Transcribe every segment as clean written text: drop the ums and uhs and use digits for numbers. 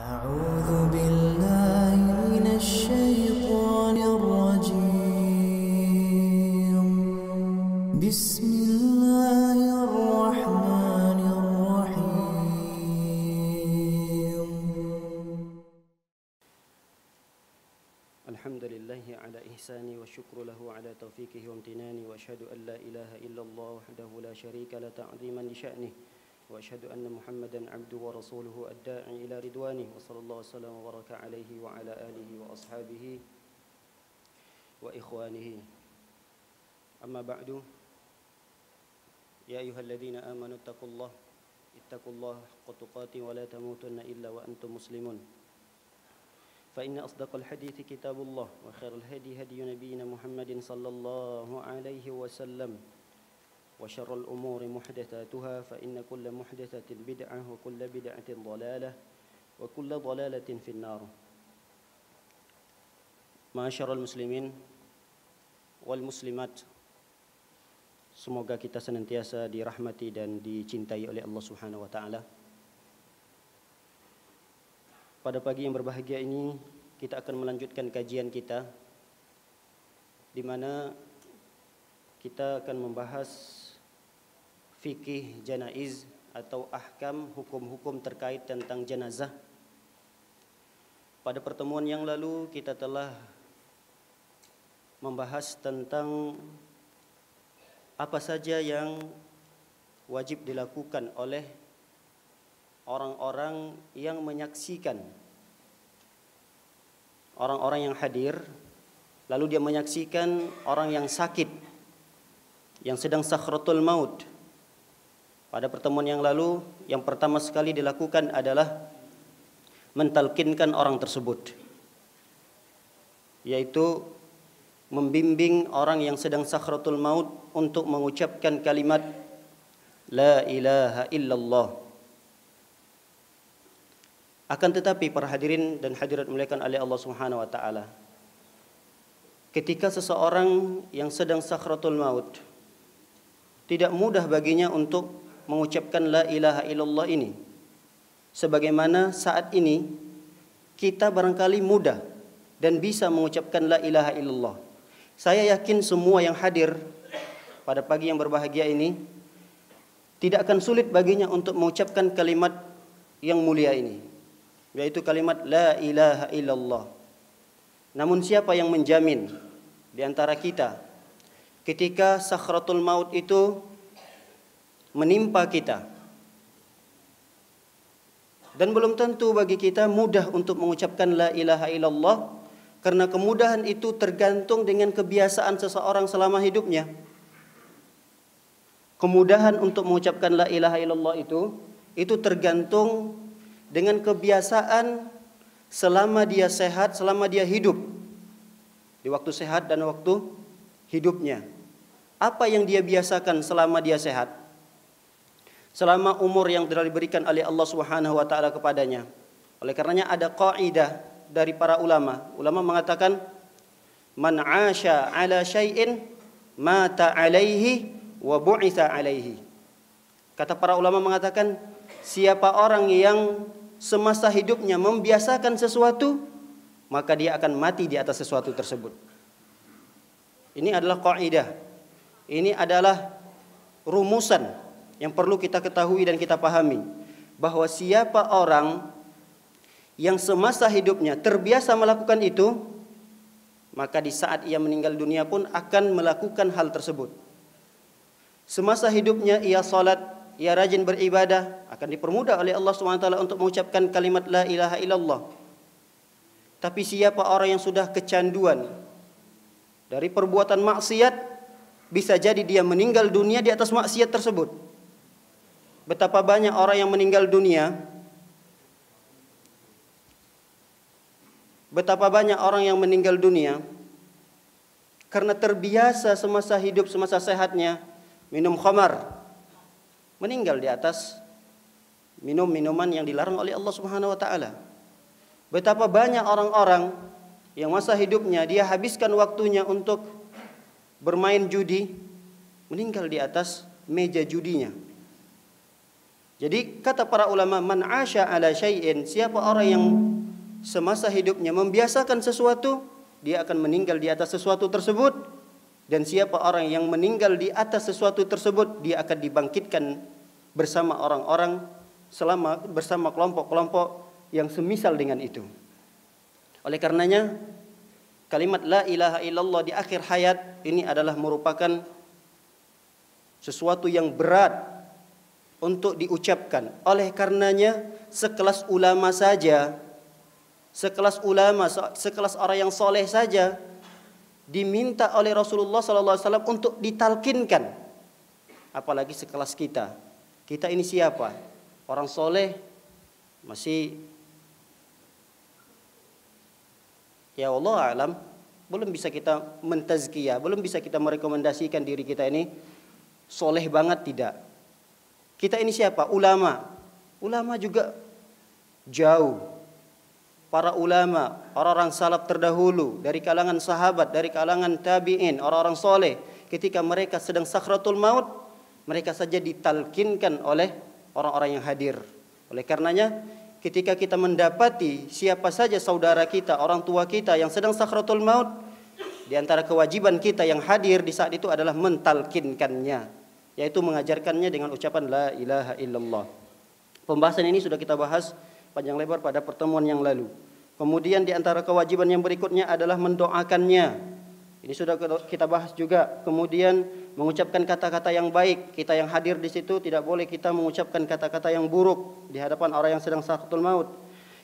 أعوذ بالله من الشيطان الرجيم بسم الله الرحمن الرحيم الحمد لله على إحساني والشكر له على توفيقه وامتناني وأشهد أن لا إله إلا الله وحده لا شريك له تعظيما لشأنه وأشهد أن محمدا عبده ورسوله الداعي إلى رضوانه وصلى الله وسلم وبارك عليه وعلى آله وأصحابه وإخوانه أما بعد يا أيها الذين آمنوا اتقوا الله حق تقاته ولا تموتن إلا وأنتم مسلمون فإن أصدق الحديث كتاب الله وخير الهدي هدي نبينا محمد صلى الله عليه وسلم وشر الأمور محدثاتها فإن كل محدثة بدعة وكل بدعة ضلالة وكل ضلالة في النار. معاشر المسlimin wal muslimat, semoga kita senantiasa dirahmati dan dicintai oleh Allah Subhanahu wa taala. Pada pagi yang berbahagia ini kita akan melanjutkan kajian kita, di mana kita akan membahas fikih janaiz atau ahkam hukum-hukum terkait tentang jenazah. Pada pertemuan yang lalu kita telah membahas tentang apa saja yang wajib dilakukan oleh orang-orang yang menyaksikan, orang-orang yang hadir, lalu dia menyaksikan orang yang sakit, yang sedang sakratul maut. Pada pertemuan yang lalu, yang pertama sekali dilakukan adalah mentalkinkan orang tersebut, yaitu membimbing orang yang sedang sakratul maut untuk mengucapkan kalimat La ilaha illallah. Akan tetapi para hadirin dan hadirat dimuliakan oleh Allah Subhanahu wa taala, ketika seseorang yang sedang sakratul maut tidak mudah baginya untuk mengucapkan la ilaha illallah ini, sebagaimana saat ini kita barangkali mudah dan bisa mengucapkan la ilaha illallah. Saya yakin semua yang hadir pada pagi yang berbahagia ini tidak akan sulit baginya untuk mengucapkan kalimat yang mulia ini, yaitu kalimat la ilaha illallah. Namun siapa yang menjamin di antara kita ketika sakratul maut itu menimpa kita, dan belum tentu bagi kita mudah untuk mengucapkan la ilaha illallah, karena kemudahan itu tergantung dengan kebiasaan seseorang selama hidupnya. Kemudahan untuk mengucapkan la ilaha illallah itu tergantung dengan kebiasaan selama dia sehat, selama dia hidup, di waktu sehat dan waktu hidupnya. Apa yang dia biasakan selama dia sehat, selama umur yang telah diberikan oleh Allah Subhanahu wa taala kepadanya. Oleh karenanya ada kaidah dari para ulama. Ulama mengatakan man 'asha 'ala syai'in mata 'alaihi wa bu'itsa 'alaihi. Kata para ulama mengatakan, siapa orang yang semasa hidupnya membiasakan sesuatu, maka dia akan mati di atas sesuatu tersebut. Ini adalah kaidah. Ini adalah rumusan yang perlu kita ketahui dan kita pahami, bahwa siapa orang yang semasa hidupnya terbiasa melakukan itu, maka di saat ia meninggal dunia pun akan melakukan hal tersebut. Semasa hidupnya ia salat, ia rajin beribadah, akan dipermudah oleh Allah SWT untuk mengucapkan kalimat la ilaha illallah. Tapi siapa orang yang sudah kecanduan dari perbuatan maksiat, bisa jadi dia meninggal dunia di atas maksiat tersebut. Betapa banyak orang yang meninggal dunia, karena terbiasa semasa hidup, semasa sehatnya minum khamar, meninggal di atas minum minuman yang dilarang oleh Allah Subhanahu wa taala. Betapa banyak orang-orang yang masa hidupnya dia habiskan waktunya untuk bermain judi, meninggal di atas meja judinya. Jadi kata para ulama, man 'asya 'ala syai'in, siapa orang yang semasa hidupnya membiasakan sesuatu, dia akan meninggal di atas sesuatu tersebut. Dan siapa orang yang meninggal di atas sesuatu tersebut, dia akan dibangkitkan bersama orang-orang, bersama kelompok-kelompok yang semisal dengan itu. Oleh karenanya, kalimat la ilaha illallah di akhir hayat ini adalah merupakan sesuatu yang berat untuk diucapkan. Oleh karenanya, sekelas ulama saja, sekelas orang yang soleh saja diminta oleh Rasulullah SAW untuk ditalkinkan. Apalagi sekelas kita. Kita ini siapa? Orang soleh masih, ya Allah alam, belum bisa kita mentazkiyah, belum bisa kita merekomendasikan diri kita ini soleh banget, tidak. Kita ini siapa? Ulama. Ulama juga jauh. Para ulama, orang-orang salaf terdahulu, dari kalangan sahabat, dari kalangan tabi'in, orang-orang soleh, ketika mereka sedang sakratul maut, mereka saja ditalkinkan oleh orang-orang yang hadir. Oleh karenanya, ketika kita mendapati siapa saja saudara kita, orang tua kita yang sedang sakratul maut, di antara kewajiban kita yang hadir di saat itu adalah mentalkinkannya, yaitu mengajarkannya dengan ucapan la ilaha illallah. Pembahasan ini sudah kita bahas panjang lebar pada pertemuan yang lalu. Kemudian di antara kewajiban yang berikutnya adalah mendoakannya. Ini sudah kita bahas juga. Kemudian mengucapkan kata-kata yang baik. Kita yang hadir di situ tidak boleh kita mengucapkan kata-kata yang buruk di hadapan orang yang sedang sakratul maut.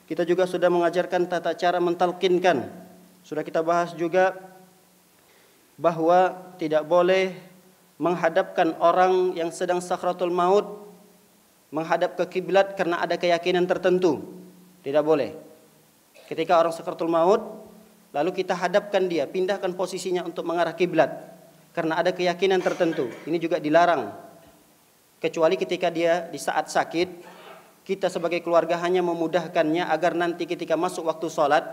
Kita juga sudah mengajarkan tata cara mentalkinkan. Sudah kita bahas juga bahwa tidak boleh menghadapkan orang yang sedang sakratul maut menghadap ke kiblat karena ada keyakinan tertentu. Tidak boleh. Ketika orang sakratul maut, lalu kita hadapkan dia, pindahkan posisinya untuk mengarah kiblat karena ada keyakinan tertentu. Ini juga dilarang. Kecuali ketika dia di saat sakit, kita sebagai keluarga hanya memudahkannya agar nanti ketika masuk waktu sholat,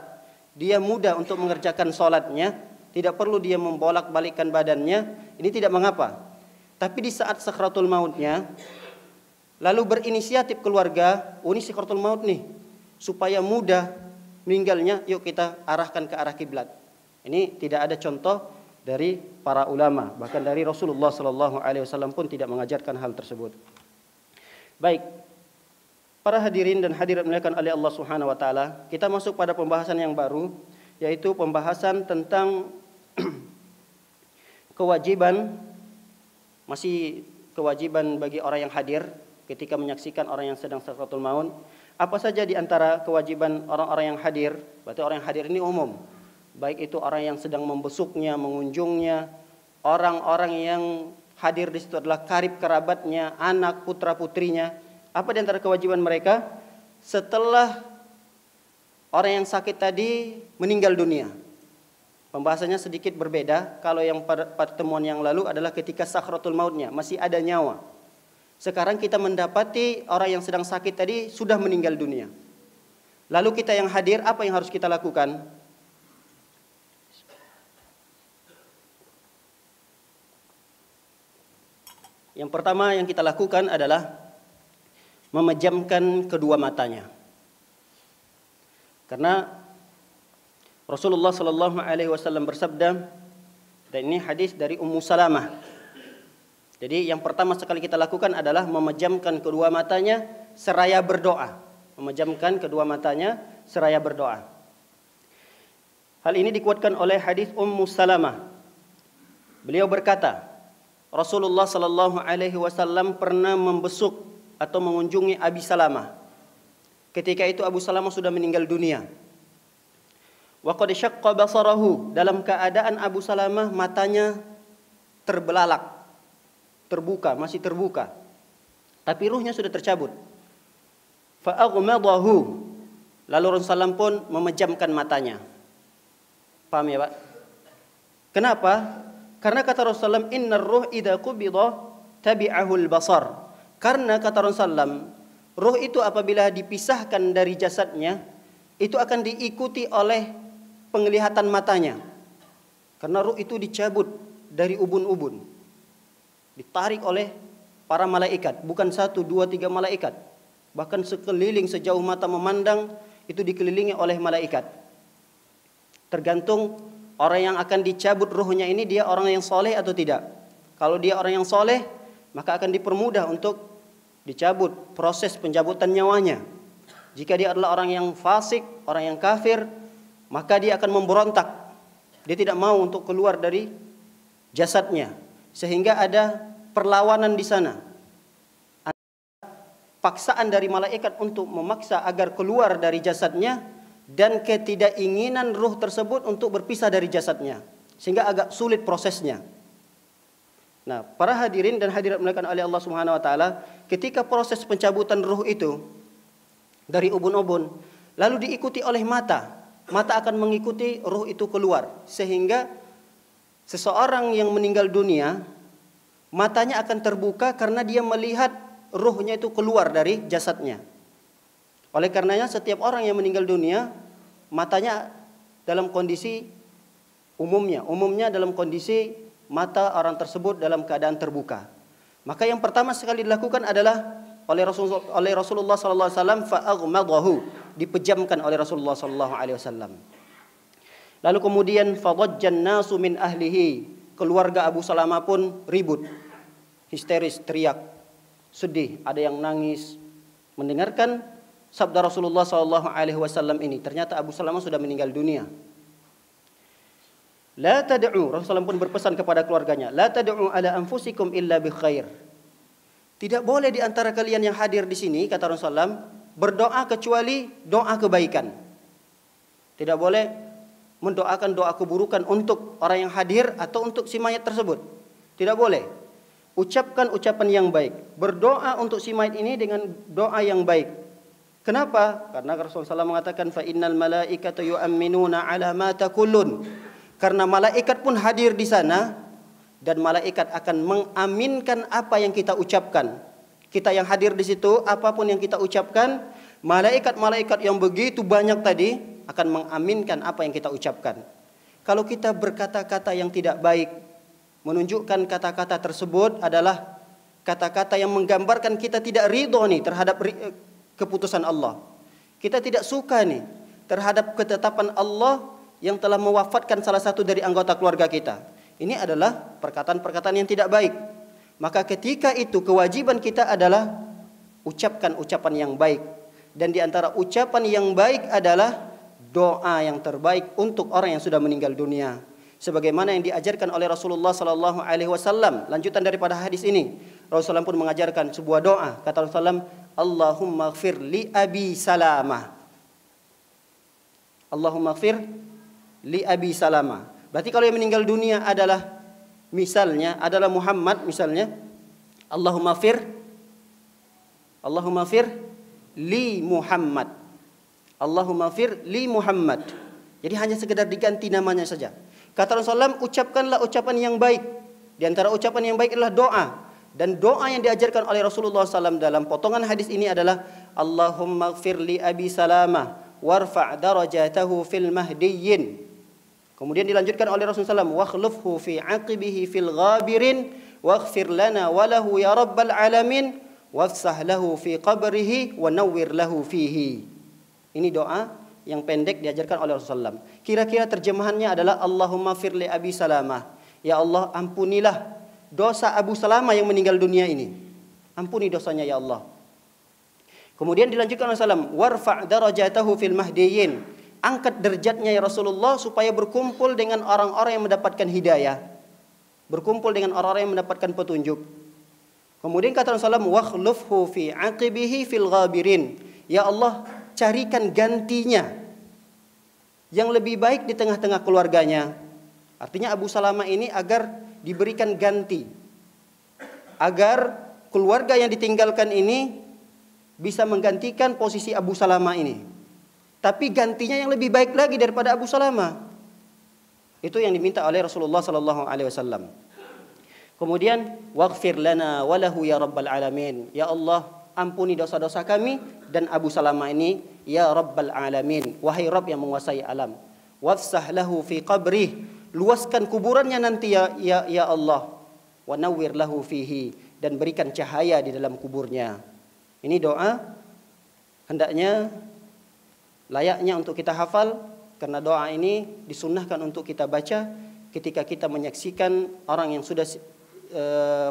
dia mudah untuk mengerjakan sholatnya, tidak perlu dia membolak-balikkan badannya. Ini tidak mengapa. Tapi di saat sakratul mautnya, lalu berinisiatif keluarga, ini sakratul maut nih, supaya mudah meninggalnya, yuk kita arahkan ke arah kiblat. Ini tidak ada contoh dari para ulama, bahkan dari Rasulullah SAW pun tidak mengajarkan hal tersebut. Baik, para hadirin dan hadirat dimuliakan oleh Allah Subhanahu Wa Taala, kita masuk pada pembahasan yang baru, yaitu pembahasan tentang kewajiban, masih kewajiban bagi orang yang hadir ketika menyaksikan orang yang sedang sakratul maut. Apa saja di antara kewajiban orang-orang yang hadir? Berarti orang yang hadir ini umum. Baik itu orang yang sedang membesuknya, mengunjungnya, orang-orang yang hadir di situ adalah karib kerabatnya, anak, putra putrinya. Apa di antara kewajiban mereka? Setelah orang yang sakit tadi meninggal dunia. Pembahasannya sedikit berbeda. Kalau yang pada pertemuan yang lalu adalah ketika sakratul mautnya, masih ada nyawa. Sekarang kita mendapati orang yang sedang sakit tadi sudah meninggal dunia. Lalu kita yang hadir, apa yang harus kita lakukan? Yang pertama yang kita lakukan adalah memejamkan kedua matanya. Karena Rasulullah SAW bersabda, dan ini hadis dari Ummu Salamah. Jadi yang pertama sekali kita lakukan adalah memejamkan kedua matanya seraya berdoa. Memejamkan kedua matanya seraya berdoa. Hal ini dikuatkan oleh hadis Ummu Salamah. Beliau berkata, Rasulullah SAW pernah membesuk atau mengunjungi Abi Salamah. Ketika itu Abu Salamah sudah meninggal dunia. Wa qad syaqqa basarahu, dalam keadaan Abu Salamah matanya terbelalak. Terbuka, masih terbuka. Tapi ruhnya sudah tercabut. Fa'aghmadahu, lalu Rasulullah pun memejamkan matanya. Paham ya Pak? Kenapa? Karena kata Rasulullah, innar ruh idza qubida tabi'ahul basar. Karena kata Rasulullah, ruh itu apabila dipisahkan dari jasadnya, itu akan diikuti oleh penglihatan matanya. Karena ruh itu dicabut dari ubun-ubun, ditarik oleh para malaikat, bukan 1, 2, 3 malaikat. Bahkan sekeliling sejauh mata memandang itu dikelilingi oleh malaikat. Tergantung orang yang akan dicabut ruhnya ini dia orang yang soleh atau tidak. Kalau dia orang yang soleh, maka akan dipermudah untuk dicabut proses pencabutan nyawanya. Jika dia adalah orang yang fasik, orang yang kafir, maka dia akan memberontak. Dia tidak mau untuk keluar dari jasadnya, sehingga ada perlawanan di sana. Paksaan dari malaikat untuk memaksa agar keluar dari jasadnya dan ketidakinginan ruh tersebut untuk berpisah dari jasadnya, sehingga agak sulit prosesnya. Nah, para hadirin dan hadirat dimuliakan oleh Allah Subhanahu wa taala, ketika proses pencabutan ruh itu dari ubun-ubun lalu diikuti oleh mata akan mengikuti ruh itu keluar, sehingga seseorang yang meninggal dunia matanya akan terbuka karena dia melihat ruhnya itu keluar dari jasadnya. Oleh karenanya setiap orang yang meninggal dunia matanya dalam kondisi umumnya dalam kondisi mata orang tersebut dalam keadaan terbuka. Maka yang pertama sekali dilakukan adalah oleh Rasulullah sallallahu alaihi wasallam fa'aghmadahu, dipejamkan oleh Rasulullah sallallahu alaihi wasallam. Lalu kemudian fadajjan nasu min ahlihi, keluarga Abu Salamah pun ribut, histeris, teriak, sedih, ada yang nangis mendengarkan sabda Rasulullah sallallahu alaihi wasallam ini. Ternyata Abu Salamah sudah meninggal dunia. La tad'u, Rasulullah pun berpesan kepada keluarganya, la tad'u ala anfusikum illa bi khair. Tidak boleh di antara kalian yang hadir di sini, kata Rasulullah, berdoa kecuali doa kebaikan. Tidak boleh mendoakan doa keburukan untuk orang yang hadir atau untuk si mayat tersebut. Tidak boleh. Ucapkan ucapan yang baik. Berdoa untuk si mayat ini dengan doa yang baik. Kenapa? Karena Rasulullah SAW mengatakan fa innal malaikata yu'minuna ala ma taqulun. Karena malaikat pun hadir di sana dan malaikat akan mengaminkan apa yang kita ucapkan. Kita yang hadir di situ, apapun yang kita ucapkan, malaikat-malaikat yang begitu banyak tadi akan mengaminkan apa yang kita ucapkan. Kalau kita berkata-kata yang tidak baik, menunjukkan kata-kata tersebut adalah kata-kata yang menggambarkan kita tidak ridho nih terhadap keputusan Allah. Kita tidak suka nih terhadap ketetapan Allah yang telah mewafatkan salah satu dari anggota keluarga kita. Ini adalah perkataan-perkataan yang tidak baik. Maka ketika itu kewajiban kita adalah ucapkan ucapan yang baik. Dan di antara ucapan yang baik adalah doa yang terbaik untuk orang yang sudah meninggal dunia. Sebagaimana yang diajarkan oleh Rasulullah sallallahu alaihi wasallam. Lanjutan daripada hadis ini, Rasulullah pun mengajarkan sebuah doa. Kata Rasulullah, Allahumma ighfir li Abi Salamah. Allahumma ighfir li Abi Salamah. Berarti kalau yang meninggal dunia adalah misalnya adalah Muhammad misalnya, Allahumma ighfir li Muhammad. Allahumma ighfir li Muhammad. Jadi hanya sekedar diganti namanya saja. Kata Rasulullah, ucapkanlah ucapan yang baik. Di antara ucapan yang baik adalah doa. Dan doa yang diajarkan oleh Rasulullah SAW dalam potongan hadis ini adalah Allahumma ighfir li Abi Salamah warfa' darajatahu fil mahdiyyin. Kemudian dilanjutkan oleh Rasulullah SAW, wakhlufhu fi aqibihi fil ghabirin waghfir lana walahu ya rabbal alamin wafsah lahu fi qabrihi wa nawwir lahu fihi. Ini doa yang pendek diajarkan oleh Rasulullah SAW. Kira-kira terjemahannya adalah Allahumma firli Abi Salamah. Ya Allah, ampunilah dosa Abu Salamah yang meninggal dunia ini. Ampuni dosanya ya Allah. Kemudian dilanjutkan oleh Rasulullah, warfa' darajatahu fil mahdiyyin. Angkat derajatnya ya Rasulullah supaya berkumpul dengan orang-orang yang mendapatkan hidayah. Berkumpul dengan orang-orang yang mendapatkan petunjuk. Kemudian kata Rasulullah, wakhlufhu fi aqibihi fil ghabirin. Ya Allah, carikan gantinya yang lebih baik di tengah-tengah keluarganya. Artinya Abu Salamah ini agar diberikan ganti, agar keluarga yang ditinggalkan ini bisa menggantikan posisi Abu Salamah ini. Tapi gantinya yang lebih baik lagi daripada Abu Salamah. Itu yang diminta oleh Rasulullah sallallahu alaihi wasallam. Kemudian waghfir lana walahu ya rabbal alamin. Ya Allah, ampuni dosa-dosa kami dan Abu Salamah ini ya rabbal alamin, wahai Rabb yang menguasai alam. Wafsah lahu fi qabrih, luaskan kuburannya nanti ya Allah. Wa nawwir lahu fihi, dan berikan cahaya di dalam kuburnya. Ini doa hendaknya layaknya untuk kita hafal, karena doa ini disunnahkan untuk kita baca ketika kita menyaksikan orang yang sudah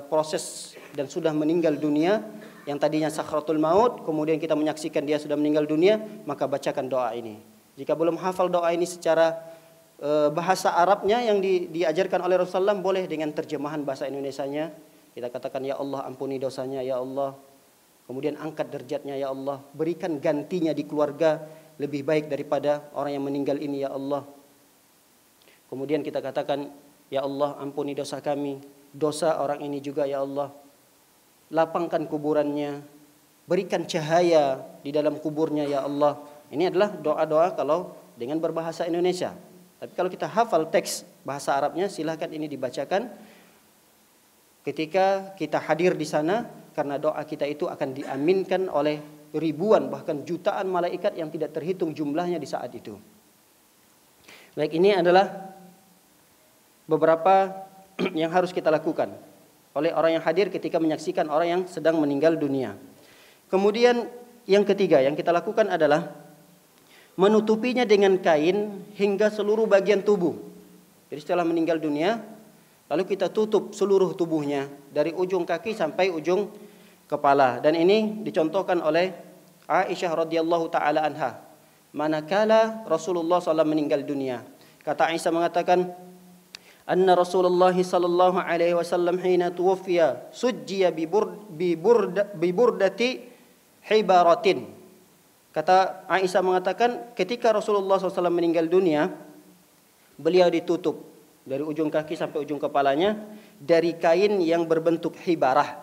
proses dan sudah meninggal dunia, yang tadinya sakratul maut, kemudian kita menyaksikan dia sudah meninggal dunia, maka bacakan doa ini. Jika belum hafal doa ini secara bahasa Arabnya yang diajarkan oleh Rasulullah, boleh dengan terjemahan bahasa Indonesianya. Kita katakan, ya Allah ampuni dosanya, ya Allah. Kemudian angkat derajatnya, ya Allah. Berikan gantinya di keluarga lebih baik daripada orang yang meninggal ini, ya Allah. Kemudian kita katakan, ya Allah ampuni dosa kami, dosa orang ini juga, ya Allah. Lapangkan kuburannya, berikan cahaya di dalam kuburnya, ya Allah. Ini adalah doa-doa kalau dengan berbahasa Indonesia. Tapi kalau kita hafal teks bahasa Arabnya, silahkan ini dibacakan ketika kita hadir di sana, karena doa kita itu akan diaminkan oleh ribuan bahkan jutaan malaikat yang tidak terhitung jumlahnya di saat itu. Baik, ini adalah beberapa yang harus kita lakukan oleh orang yang hadir ketika menyaksikan orang yang sedang meninggal dunia. Kemudian yang ketiga yang kita lakukan adalah menutupinya dengan kain hingga seluruh bagian tubuh. Jadi setelah meninggal dunia, lalu kita tutup seluruh tubuhnya dari ujung kaki sampai ujung kepala. Dan ini dicontohkan oleh Aisyah radhiyallahu taala anha. Manakala Rasulullah SAW meninggal dunia, kata Aisyah mengatakan, anna Rasulullah sallallahu alaihi wasallam hina tuwfiya sujjiya bi burdati hibaratin. Kata Aisyah mengatakan, ketika Rasulullah SAW meninggal dunia, beliau ditutup dari ujung kaki sampai ujung kepalanya dari kain yang berbentuk hibarah.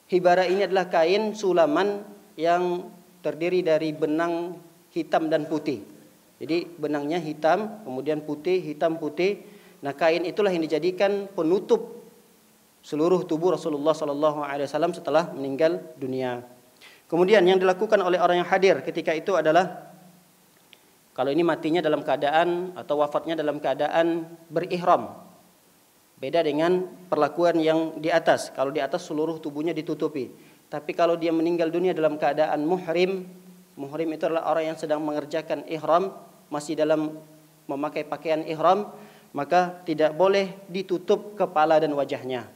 Hibarah ini adalah kain sulaman yang terdiri dari benang hitam dan putih. Jadi benangnya hitam, kemudian putih, hitam, putih. Nah, kain itulah yang dijadikan penutup seluruh tubuh Rasulullah SAW setelah meninggal dunia. Kemudian yang dilakukan oleh orang yang hadir ketika itu adalah, kalau ini matinya dalam keadaan atau wafatnya dalam keadaan berihram, beda dengan perlakuan yang di atas. Kalau di atas seluruh tubuhnya ditutupi. Tapi kalau dia meninggal dunia dalam keadaan muhrim, muhrim itu adalah orang yang sedang mengerjakan ihram, masih dalam memakai pakaian ihram, maka tidak boleh ditutup kepala dan wajahnya.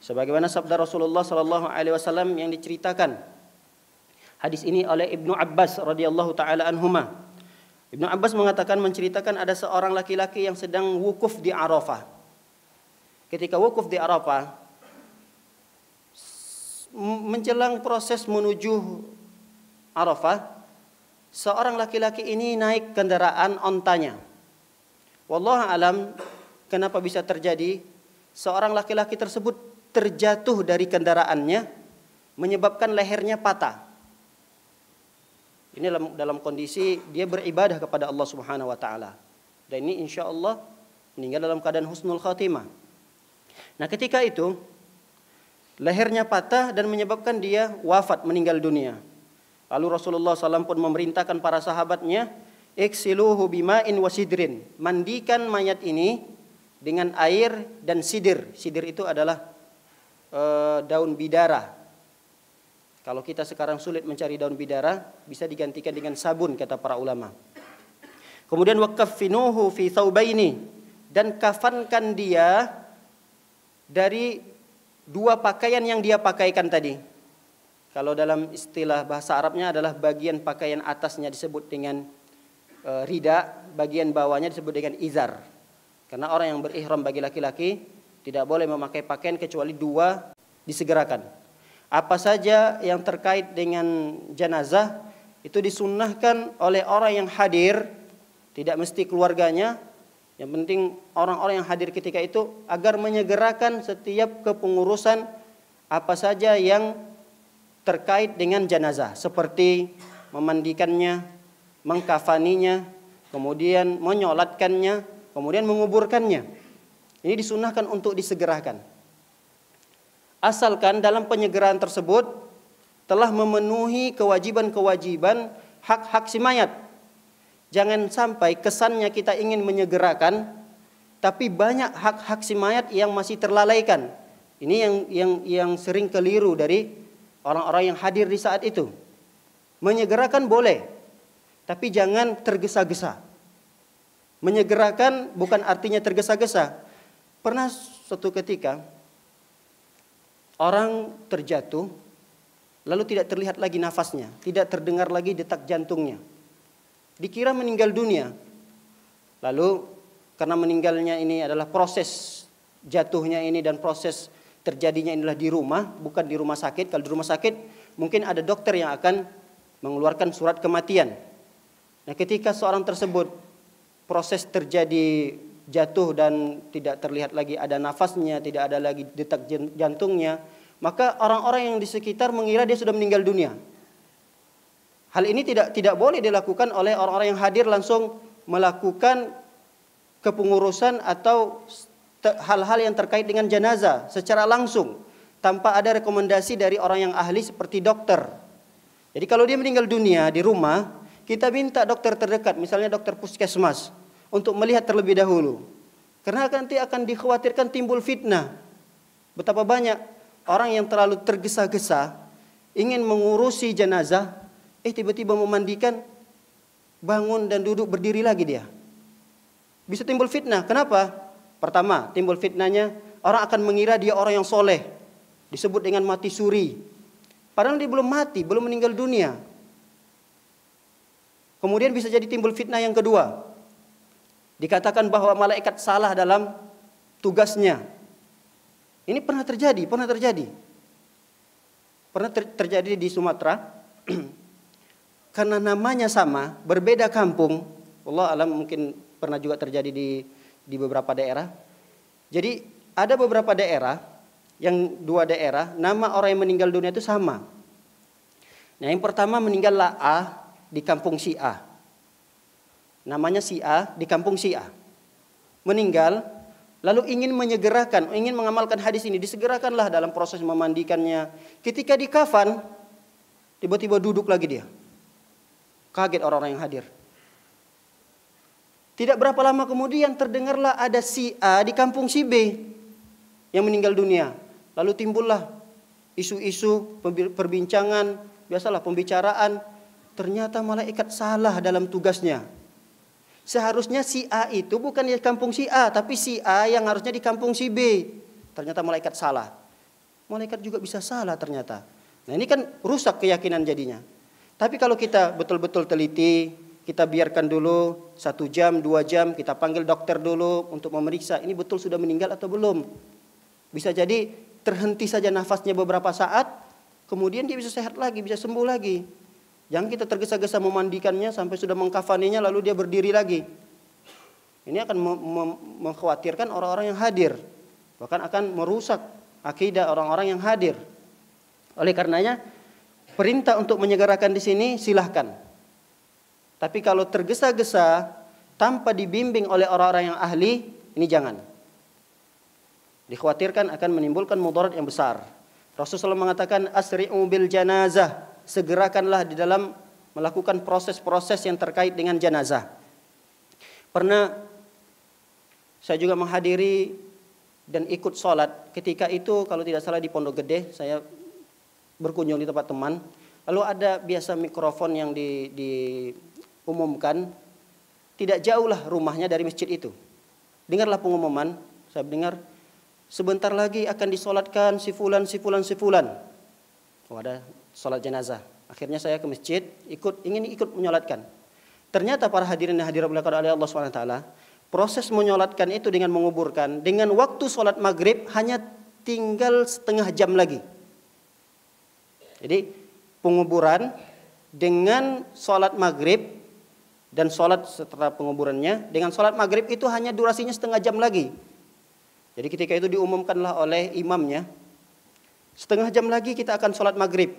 Sebagaimana sabda Rasulullah SAW yang diceritakan hadis ini oleh Ibnu Abbas radhiyallahu taala anhuma. Ibnu Abbas mengatakan, menceritakan ada seorang laki-laki yang sedang wukuf di Arafah. Ketika wukuf di Arafah, menjelang proses menuju Arafah, seorang laki-laki ini naik kendaraan ontanya. Wallahu alam kenapa bisa terjadi, seorang laki-laki tersebut terjatuh dari kendaraannya menyebabkan lehernya patah. Ini dalam kondisi dia beribadah kepada Allah Subhanahu wa taala. Dan ini insya Allah meninggal dalam keadaan husnul khatimah. Nah, ketika itu lehernya patah dan menyebabkan dia wafat, meninggal dunia. Lalu Rasulullah SAW pun memerintahkan para sahabatnya, iksiluhu bima'in wasidrin, mandikan mayat ini dengan air dan sidir. Sidir itu adalah daun bidara. Kalau kita sekarang sulit mencari daun bidara, bisa digantikan dengan sabun, kata para ulama. Kemudian waqaffinuhu fi thawbaini, dan kafankan dia dari dua pakaian yang dia pakaikan tadi. Kalau dalam istilah bahasa Arabnya adalah bagian pakaian atasnya disebut dengan rida, bagian bawahnya disebut dengan izar. Karena orang yang berihram bagi laki-laki tidak boleh memakai pakaian kecuali dua disegerakan. Apa saja yang terkait dengan jenazah itu disunnahkan oleh orang yang hadir, tidak mesti keluarganya. Yang penting orang-orang yang hadir ketika itu agar menyegerakan setiap kepengurusan apa saja yang terkait dengan jenazah, seperti memandikannya, mengkafaninya, kemudian menyolatkannya, kemudian menguburkannya. Ini disunnahkan untuk disegerakan. Asalkan dalam penyegerahan tersebut telah memenuhi kewajiban-kewajiban hak-hak si mayat. Jangan sampai kesannya kita ingin menyegerakan, tapi banyak hak-hak si mayat yang masih terlalaikan. Ini yang sering keliru dari orang-orang yang hadir di saat itu. Menyegerakan boleh, tapi jangan tergesa-gesa. Menyegerakan bukan artinya tergesa-gesa. Pernah suatu ketika orang terjatuh, lalu tidak terlihat lagi nafasnya, tidak terdengar lagi detak jantungnya. Dikira meninggal dunia. Lalu karena meninggalnya ini adalah proses jatuhnya ini dan proses terjadinya inilah di rumah, bukan di rumah sakit. Kalau di rumah sakit mungkin ada dokter yang akan mengeluarkan surat kematian. Nah, ketika seorang tersebut proses terjadi jatuh dan tidak terlihat lagi ada nafasnya, tidak ada lagi detak jantungnya, maka orang-orang yang di sekitar mengira dia sudah meninggal dunia. Hal ini tidak boleh dilakukan oleh orang-orang yang hadir langsung melakukan kepengurusan atau hal-hal yang terkait dengan jenazah secara langsung tanpa ada rekomendasi dari orang yang ahli seperti dokter. Jadi kalau dia meninggal dunia di rumah, kita minta dokter terdekat, misalnya dokter puskesmas, untuk melihat terlebih dahulu. Karena nanti akan dikhawatirkan timbul fitnah. Betapa banyak orang yang terlalu tergesa-gesa ingin mengurusi jenazah, tiba-tiba memandikan, bangun dan duduk berdiri lagi dia. Bisa timbul fitnah. Kenapa? Pertama, timbul fitnahnya, orang akan mengira dia orang yang soleh. Disebut dengan mati suri. Padahal dia belum mati, belum meninggal dunia. Kemudian bisa jadi timbul fitnah yang kedua. Dikatakan bahwa malaikat salah dalam tugasnya. Ini pernah terjadi. Pernah terjadi di Sumatera. Karena namanya sama, berbeda kampung. Allah alam mungkin pernah juga terjadi di beberapa daerah. Jadi ada beberapa daerah, yang dua daerah, nama orang yang meninggal dunia itu sama. Nah, yang pertama meninggallah A di kampung si A. Namanya si A di kampung si A. Meninggal, lalu ingin menyegerakan, ingin mengamalkan hadis ini, disegerakanlah dalam proses memandikannya. Ketika di kafan, tiba-tiba duduk lagi dia. Kaget orang-orang yang hadir. Tidak berapa lama kemudian terdengarlah ada si A di kampung si B yang meninggal dunia. Lalu timbullah isu-isu, perbincangan, biasalah pembicaraan. Ternyata malaikat salah dalam tugasnya. Seharusnya si A itu bukan di kampung si A, tapi si A yang harusnya di kampung si B. Ternyata malaikat salah. Malaikat juga bisa salah ternyata. Nah, ini kan rusak keyakinan jadinya. Tapi kalau kita betul-betul teliti, kita biarkan dulu 1 jam, 2 jam, kita panggil dokter dulu untuk memeriksa ini betul sudah meninggal atau belum. Bisa jadi terhenti saja nafasnya beberapa saat, kemudian dia bisa sehat lagi, bisa sembuh lagi. Jangan kita tergesa-gesa memandikannya sampai sudah mengkafaninya lalu dia berdiri lagi. Ini akan mengkhawatirkan orang-orang yang hadir. Bahkan akan merusak akidah orang-orang yang hadir. Oleh karenanya, perintah untuk menyegerakan di sini silahkan. Tapi kalau tergesa-gesa tanpa dibimbing oleh orang-orang yang ahli, ini jangan. Dikhawatirkan akan menimbulkan mudarat yang besar. Rasulullah mengatakan asri'u bil janazah, segerakanlah di dalam melakukan proses-proses yang terkait dengan jenazah. Pernah saya juga menghadiri dan ikut sholat. Ketika itu kalau tidak salah di Pondok Gede, saya berkunjung di tempat teman. Lalu ada biasa mikrofon yang diumumkan, tidak jauhlah rumahnya dari masjid itu. Dengarlah pengumuman, saya dengar, sebentar lagi akan disolatkan si fulan. Oh, ada sholat jenazah. Akhirnya saya ke masjid, ingin ikut menyolatkan. Ternyata para hadirin yang hadir oleh Allah SWT, proses menyolatkan itu dengan menguburkan, dengan waktu sholat maghrib hanya tinggal setengah jam lagi. Jadi penguburan dengan sholat maghrib dan sholat setelah penguburannya, dengan sholat maghrib itu hanya durasinya setengah jam lagi. Jadi ketika itu diumumkanlah oleh imamnya, setengah jam lagi kita akan sholat maghrib.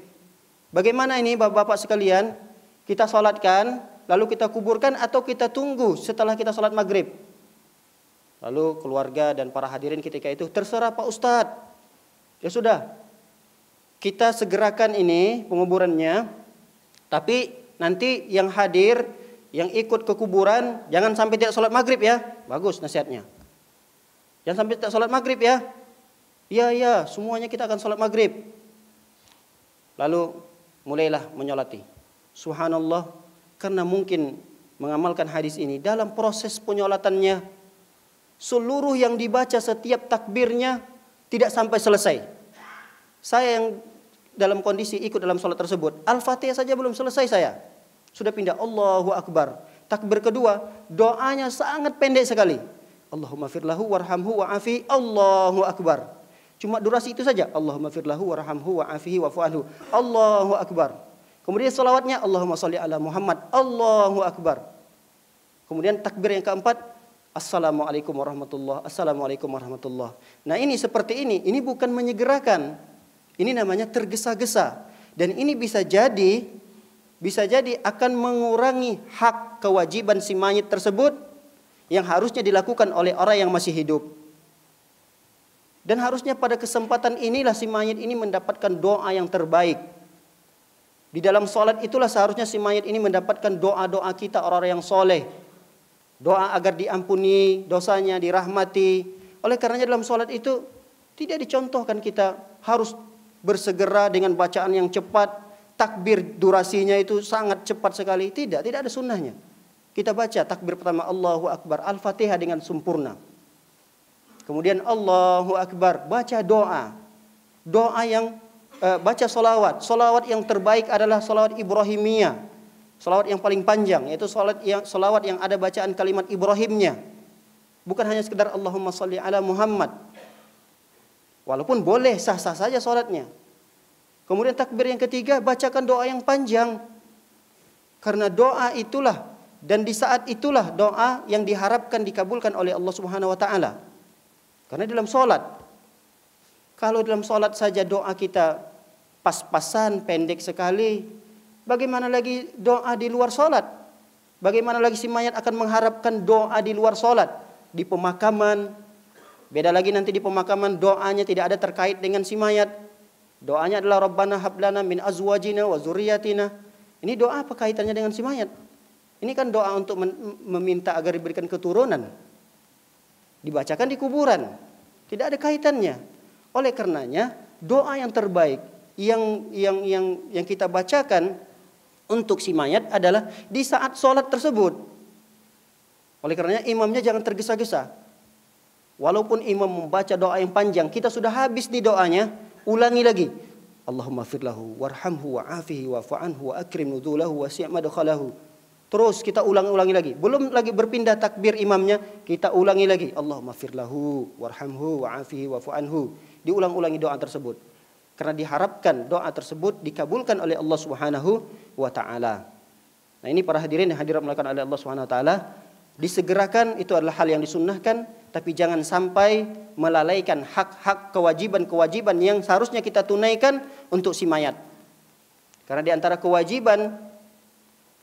Bagaimana ini bapak-bapak sekalian? Kita sholatkan, lalu kita kuburkan atau kita tunggu setelah kita sholat maghrib? Lalu keluarga dan para hadirin ketika itu, terserah Pak Ustadz. Ya sudah, kita segerakan ini penguburannya. Tapi nanti yang hadir, yang ikut ke kuburan, jangan sampai tidak sholat maghrib ya. Bagus nasihatnya. Jangan sampai tidak sholat maghrib ya. Ya, semuanya kita akan sholat maghrib. Lalu mulailah menyolati. Subhanallah, karena mungkin mengamalkan hadis ini, dalam proses penyolatannya, seluruh yang dibaca setiap takbirnya tidak sampai selesai. Saya yang dalam kondisi ikut dalam sholat tersebut, Al-Fatihah saja belum selesai saya, sudah pindah Allahu Akbar. Takbir kedua, doanya sangat pendek sekali. Allahumma firlahu warhamhu wa'afi, Allahu Akbar. Cuma durasi itu saja. Allahumma firlahu warhamhu wa'afihi wa'fu anhu, Allahu Akbar. Kemudian salawatnya, Allahumma sholli ala Muhammad, Allahu Akbar. Kemudian takbir yang keempat, Assalamualaikum warahmatullah, Assalamualaikum warahmatullah. Nah ini seperti ini bukan menyegerakan. Ini namanya tergesa-gesa. Dan ini bisa jadi akan mengurangi hak kewajiban si mayit tersebut yang harusnya dilakukan oleh orang yang masih hidup. Dan harusnya pada kesempatan inilah si mayit ini mendapatkan doa yang terbaik. Di dalam sholat itulah seharusnya si mayit ini mendapatkan doa-doa kita orang-orang yang soleh. Doa agar diampuni dosanya, dirahmati. Oleh karenanya dalam sholat itu tidak dicontohkan kita harus bersegera dengan bacaan yang cepat. Takbir durasinya itu sangat cepat sekali. Tidak ada sunnahnya. Kita baca takbir pertama Allahu Akbar, Al-Fatihah dengan sempurna. Kemudian Allahu Akbar, baca doa. Doa yang baca solawat. Solawat yang terbaik adalah solawat Ibrahimiyah. Salawat yang paling panjang, yaitu salawat yang ada bacaan kalimat Ibrahimnya. Bukan hanya sekedar Allahumma sholli ala Muhammad. Walaupun boleh, sah-sah saja salatnya. Kemudian takbir yang ketiga, bacakan doa yang panjang. Karena doa itulah, dan di saat itulah doa yang diharapkan dikabulkan oleh Allah Subhanahu wa taala. Karena dalam salat, kalau dalam salat saja doa kita pas-pasan, pendek sekali, bagaimana lagi doa di luar sholat? Bagaimana lagi si mayat akan mengharapkan doa di luar sholat? Di pemakaman, beda lagi nanti di pemakaman doanya tidak ada terkait dengan si mayat. Doanya adalah Rabbana hablana min azwajina wa zurriyatina. Ini doa apa kaitannya dengan si mayat? Ini kan doa untuk meminta agar diberikan keturunan. Dibacakan di kuburan. Tidak ada kaitannya. Oleh karenanya doa yang terbaik yang kita bacakan untuk si mayat adalah di saat sholat tersebut. Oleh karenanya imamnya jangan tergesa-gesa. Walaupun imam membaca doa yang panjang, kita sudah habis di doanya, ulangi lagi. Allahumma firlahu warhamhu wa'afihi wa'fu anhu wa akrim nuzulahu wa si' madkhalahu. Terus kita ulangi lagi. Belum lagi berpindah takbir imamnya, kita ulangi lagi. Allahumma firlahu warhamhu wa'afihi wa'fu anhu. Diulang-ulangi doa tersebut. Karena diharapkan doa tersebut dikabulkan oleh Allah Subhanahu wa taala. Nah, ini para hadirin yang hadirat melakukan oleh Allah Subhanahu wa taala, disegerakan itu adalah hal yang disunnahkan, tapi jangan sampai melalaikan hak-hak kewajiban-kewajiban yang seharusnya kita tunaikan untuk si mayat. Karena di antara kewajiban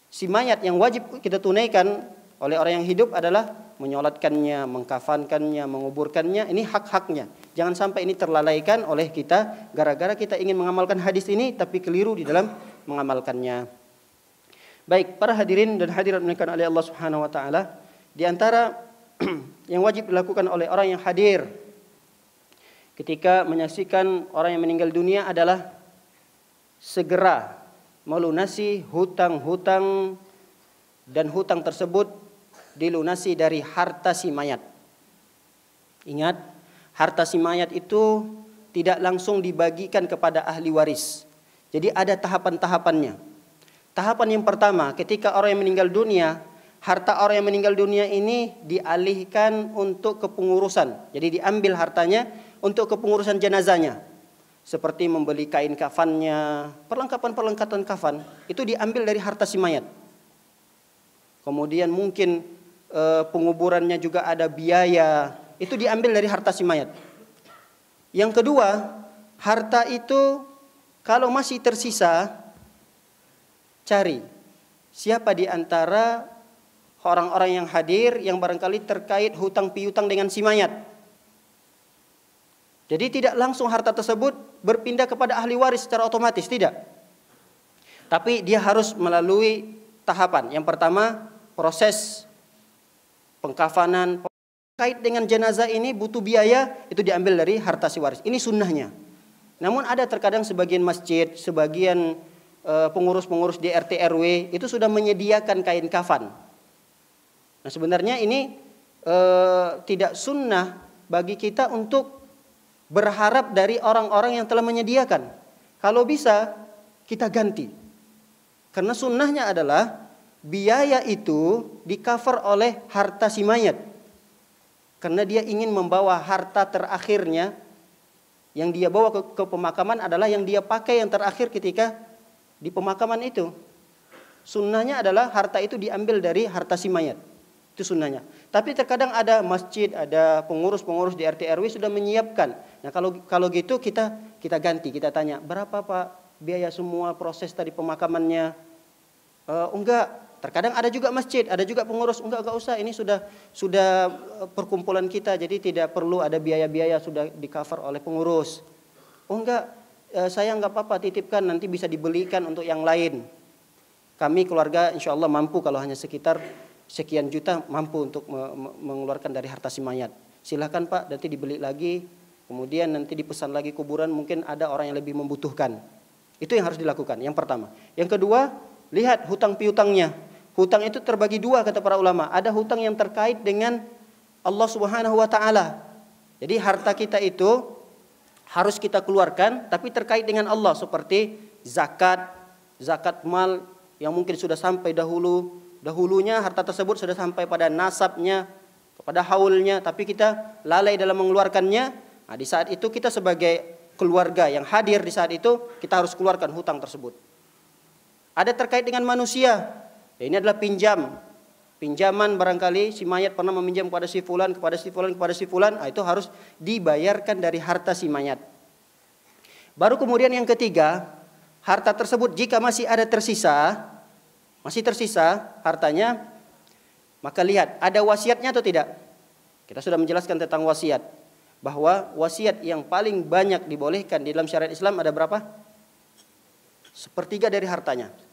si mayat yang wajib kita tunaikan oleh orang yang hidup adalah menyolatkannya, mengkafankannya, menguburkannya. Ini hak-haknya. Jangan sampai ini terlalaikan oleh kita gara-gara kita ingin mengamalkan hadis ini tapi keliru di dalam mengamalkannya. Baik, para hadirin dan hadirat dimuliakan oleh Allah Subhanahu wa taala, di antara yang wajib dilakukan oleh orang yang hadir ketika menyaksikan orang yang meninggal dunia adalah segera melunasi hutang-hutang, dan hutang tersebut dilunasi dari harta si mayat. Ingat, harta si mayat itu tidak langsung dibagikan kepada ahli waris. Jadi ada tahapan-tahapannya. Tahapan yang pertama, ketika orang yang meninggal dunia, harta orang yang meninggal dunia ini dialihkan untuk kepengurusan. Jadi diambil hartanya untuk kepengurusan jenazahnya. Seperti membeli kain kafannya, perlengkapan-perlengkapan kafan, itu diambil dari harta si mayat. Kemudian mungkin penguburannya juga ada biaya, itu diambil dari harta si mayat. Yang kedua, harta itu kalau masih tersisa, cari siapa di antara orang-orang yang hadir yang barangkali terkait hutang piutang dengan si mayat. Jadi tidak langsung harta tersebut berpindah kepada ahli waris secara otomatis, tidak. Tapi dia harus melalui tahapan. Yang pertama, proses pengkafanan, kait dengan jenazah ini butuh biaya, itu diambil dari harta si waris. Ini sunnahnya. Namun ada terkadang sebagian masjid, sebagian pengurus-pengurus di RT RW itu sudah menyediakan kain kafan. Nah sebenarnya ini tidak sunnah bagi kita untuk berharap dari orang-orang yang telah menyediakan. Kalau bisa kita ganti. Karena sunnahnya adalah biaya itu di-cover oleh harta si mayat. Karena dia ingin membawa harta terakhirnya, yang dia bawa ke pemakaman adalah yang dia pakai yang terakhir ketika di pemakaman itu. Sunnahnya adalah harta itu diambil dari harta si mayat. Itu sunnahnya. Tapi terkadang ada masjid, ada pengurus-pengurus di RT RW sudah menyiapkan. Nah kalau gitu kita ganti, kita tanya, berapa Pak biaya semua proses tadi pemakamannya? Enggak. Terkadang ada juga masjid, ada juga pengurus, enggak usah, ini sudah perkumpulan kita, jadi tidak perlu ada biaya-biaya, sudah di-cover oleh pengurus. Oh enggak, saya enggak apa-apa, titipkan, nanti bisa dibelikan untuk yang lain. Kami keluarga insya Allah mampu, kalau hanya sekitar sekian juta mampu untuk mengeluarkan dari harta si mayat. Silahkan Pak, nanti dibeli lagi, kemudian nanti dipesan lagi kuburan, mungkin ada orang yang lebih membutuhkan. Itu yang harus dilakukan, yang pertama. Yang kedua, lihat hutang piutangnya. Hutang itu terbagi dua kata para ulama. Ada hutang yang terkait dengan Allah Subhanahu wa taala. Jadi harta kita itu harus kita keluarkan tapi terkait dengan Allah, seperti zakat mal yang mungkin sudah sampai dahulunya harta tersebut sudah sampai pada nasabnya, pada haulnya, tapi kita lalai dalam mengeluarkannya. Nah, di saat itu kita sebagai keluarga yang hadir di saat itu kita harus keluarkan hutang tersebut. Ada terkait dengan manusia. Ya, ini adalah pinjaman barangkali si mayat pernah meminjam kepada si fulan, kepada si fulan, itu harus dibayarkan dari harta si mayat. Baru kemudian yang ketiga, harta tersebut jika masih ada masih tersisa hartanya, maka lihat ada wasiatnya atau tidak. Kita sudah menjelaskan tentang wasiat, bahwa wasiat yang paling banyak dibolehkan di dalam syariat Islam ada berapa? 1/3 dari hartanya.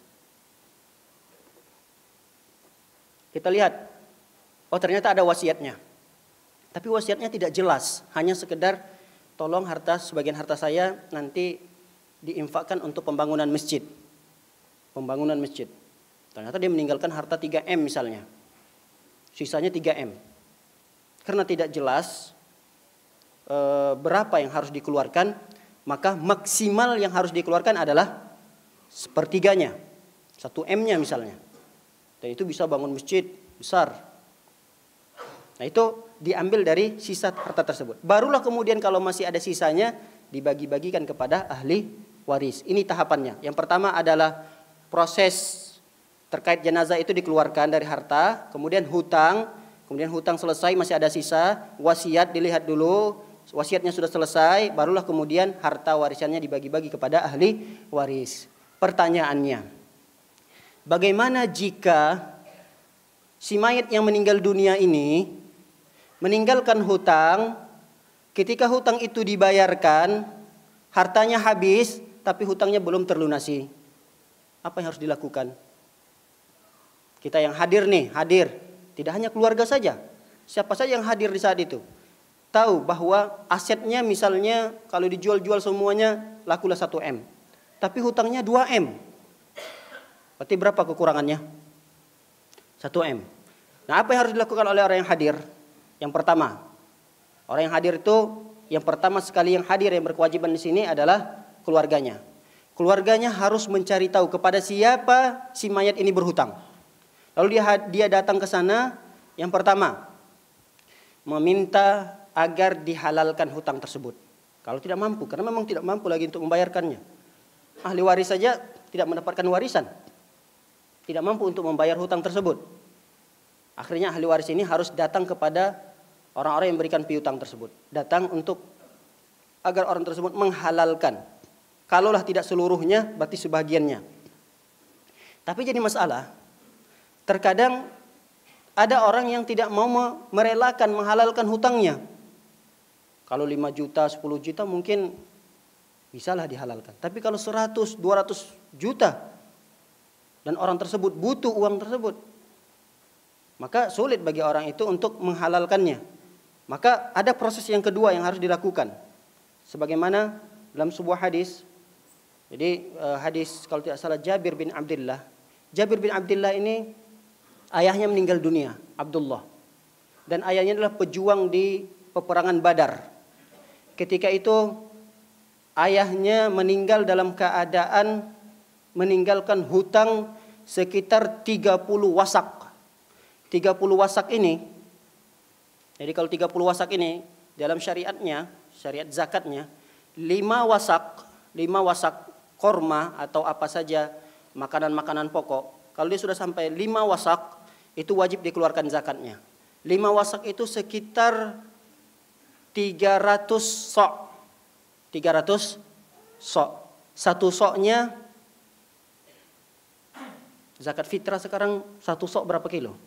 Kita lihat, oh ternyata ada wasiatnya. Tapi wasiatnya tidak jelas, hanya sekedar tolong sebagian harta saya nanti diinfakkan untuk pembangunan masjid. Pembangunan masjid. Ternyata dia meninggalkan harta 3M misalnya. Sisanya 3M. Karena tidak jelas berapa yang harus dikeluarkan, maka maksimal yang harus dikeluarkan adalah 1/3-nya. 1M-nya misalnya. Dan itu bisa bangun masjid besar. Nah itu diambil dari sisa harta tersebut. Barulah kemudian kalau masih ada sisanya dibagi-bagikan kepada ahli waris. Ini tahapannya. Yang pertama adalah proses terkait jenazah itu dikeluarkan dari harta. Kemudian hutang selesai masih ada sisa. Wasiat dilihat dulu. Wasiatnya sudah selesai. Barulah kemudian harta warisannya dibagi-bagi kepada ahli waris. Pertanyaannya, bagaimana jika si mayat yang meninggal dunia ini meninggalkan hutang, ketika hutang itu dibayarkan, hartanya habis, tapi hutangnya belum terlunasi? Apa yang harus dilakukan? Kita yang hadir, tidak hanya keluarga saja, siapa saja yang hadir di saat itu, tahu bahwa asetnya misalnya kalau dijual-jual semuanya lakulah 1M, tapi hutangnya 2M. Berarti berapa kekurangannya? 1M. Nah apa yang harus dilakukan oleh orang yang hadir? Yang pertama, orang yang hadir itu yang pertama sekali yang hadir yang berkewajiban di sini adalah keluarganya. Keluarganya harus mencari tahu kepada siapa si mayat ini berhutang. Lalu dia datang ke sana, yang pertama meminta agar dihalalkan hutang tersebut. Kalau tidak mampu, karena memang tidak mampu lagi untuk membayarkannya. Ahli waris saja tidak mendapatkan warisan. Tidak mampu untuk membayar hutang tersebut. Akhirnya ahli waris ini harus datang kepada orang-orang yang memberikan piutang tersebut. Datang agar orang tersebut menghalalkan. Kalaulah tidak seluruhnya, berarti sebagiannya. Tapi jadi masalah, terkadang ada orang yang tidak mau merelakan menghalalkan hutangnya. Kalau 5 juta, 10 juta mungkin bisalah dihalalkan. Tapi kalau 100, 200 juta, dan orang tersebut butuh uang tersebut, maka sulit bagi orang itu untuk menghalalkannya. Maka ada proses yang kedua yang harus dilakukan. Sebagaimana dalam sebuah hadis. Jadi hadis kalau tidak salah Jabir bin Abdullah. Jabir bin Abdullah ini ayahnya meninggal dunia, Abdullah. Dan ayahnya adalah pejuang di peperangan Badar. Ketika itu ayahnya meninggal dalam keadaan meninggalkan hutang sekitar 30 wasak. 30 wasak ini, jadi kalau 30 wasak ini dalam syariatnya, syariat zakatnya, 5 wasak korma atau apa saja makanan-makanan pokok. Kalau dia sudah sampai 5 wasak, itu wajib dikeluarkan zakatnya. 5 wasak itu sekitar 300 sok. 300 sok. Satu soknya, zakat fitrah sekarang satu sok berapa kilo?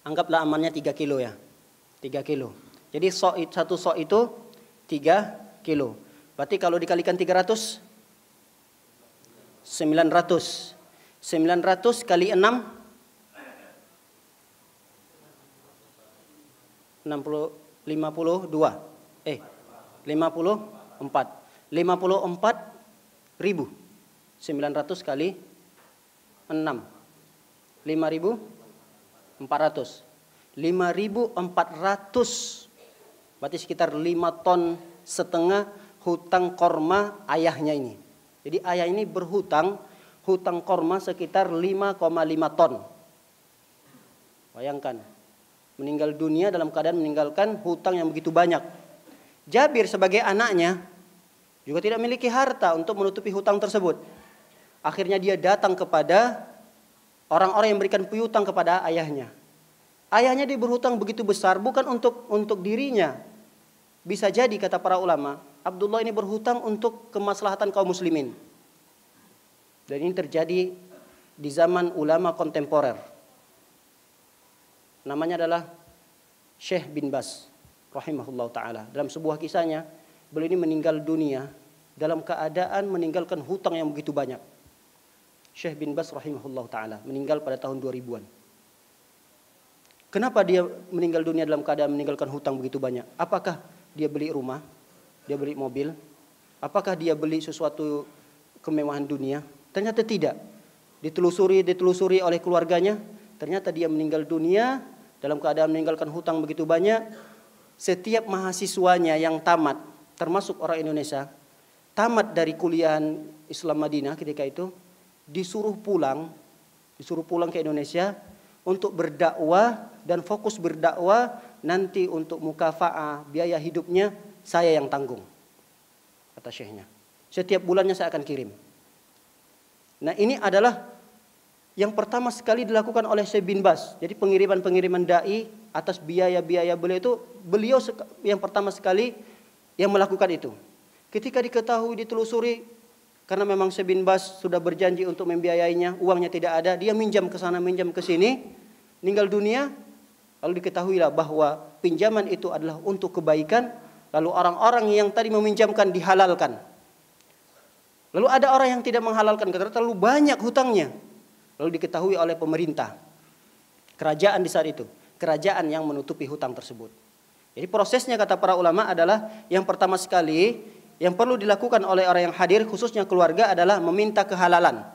Anggaplah amannya 3 kilo ya. 3 kilo. Jadi satu sok itu 3 kilo. Berarti kalau dikalikan 300, 900. 900 kali 6, 52. 54. 54 ribu. 900 kali 6. 5.400. 5.400. Berarti sekitar 5,5 ton hutang korma ayahnya ini. Jadi ayah ini berhutang hutang korma sekitar 5,5 ton. Bayangkan, meninggal dunia dalam keadaan meninggalkan hutang yang begitu banyak. Jabir sebagai anaknya juga tidak memiliki harta untuk menutupi hutang tersebut. Akhirnya dia datang kepada orang-orang yang memberikan piutang kepada ayahnya. Ayahnya dia berhutang begitu besar bukan untuk dirinya. Bisa jadi kata para ulama, Abdullah ini berhutang untuk kemaslahatan kaum muslimin. Dan ini terjadi di zaman ulama kontemporer. Namanya adalah Syekh bin Baz rahimahullah ta'ala. Dalam sebuah kisahnya, beliau ini meninggal dunia dalam keadaan meninggalkan hutang yang begitu banyak. Syekh bin Baz rahimahullah ta'ala meninggal pada tahun 2000-an. Kenapa dia meninggal dunia dalam keadaan meninggalkan hutang begitu banyak? Apakah dia beli rumah? Dia beli mobil? Apakah dia beli sesuatu kemewahan dunia? Ternyata tidak. Ditelusuri oleh keluarganya. Ternyata dia meninggal dunia dalam keadaan meninggalkan hutang begitu banyak. Setiap mahasiswanya yang tamat, termasuk orang Indonesia, tamat dari kuliahan Islam Madinah ketika itu, disuruh pulang ke Indonesia untuk berdakwah dan fokus berdakwah. Nanti untuk mukafa'ah biaya hidupnya saya yang tanggung, kata syekhnya. Setiap bulannya saya akan kirim. Nah, ini adalah yang pertama sekali dilakukan oleh Syekh bin Baz. Jadi pengiriman dai atas biaya-biaya beliau itu, beliau yang pertama sekali yang melakukan itu. Ketika diketahui, ditelusuri, karena memang Syekh bin Baz sudah berjanji untuk membiayainya, uangnya tidak ada, dia minjam ke sana, minjam ke sini, meninggal dunia. Lalu diketahuilah bahwa pinjaman itu adalah untuk kebaikan. Lalu orang-orang yang tadi meminjamkan dihalalkan. Lalu ada orang yang tidak menghalalkan karena terlalu banyak hutangnya. Lalu diketahui oleh pemerintah, kerajaan di saat itu, kerajaan yang menutupi hutang tersebut. Jadi prosesnya kata para ulama adalah yang pertama sekali yang perlu dilakukan oleh orang yang hadir, khususnya keluarga, adalah meminta kehalalan.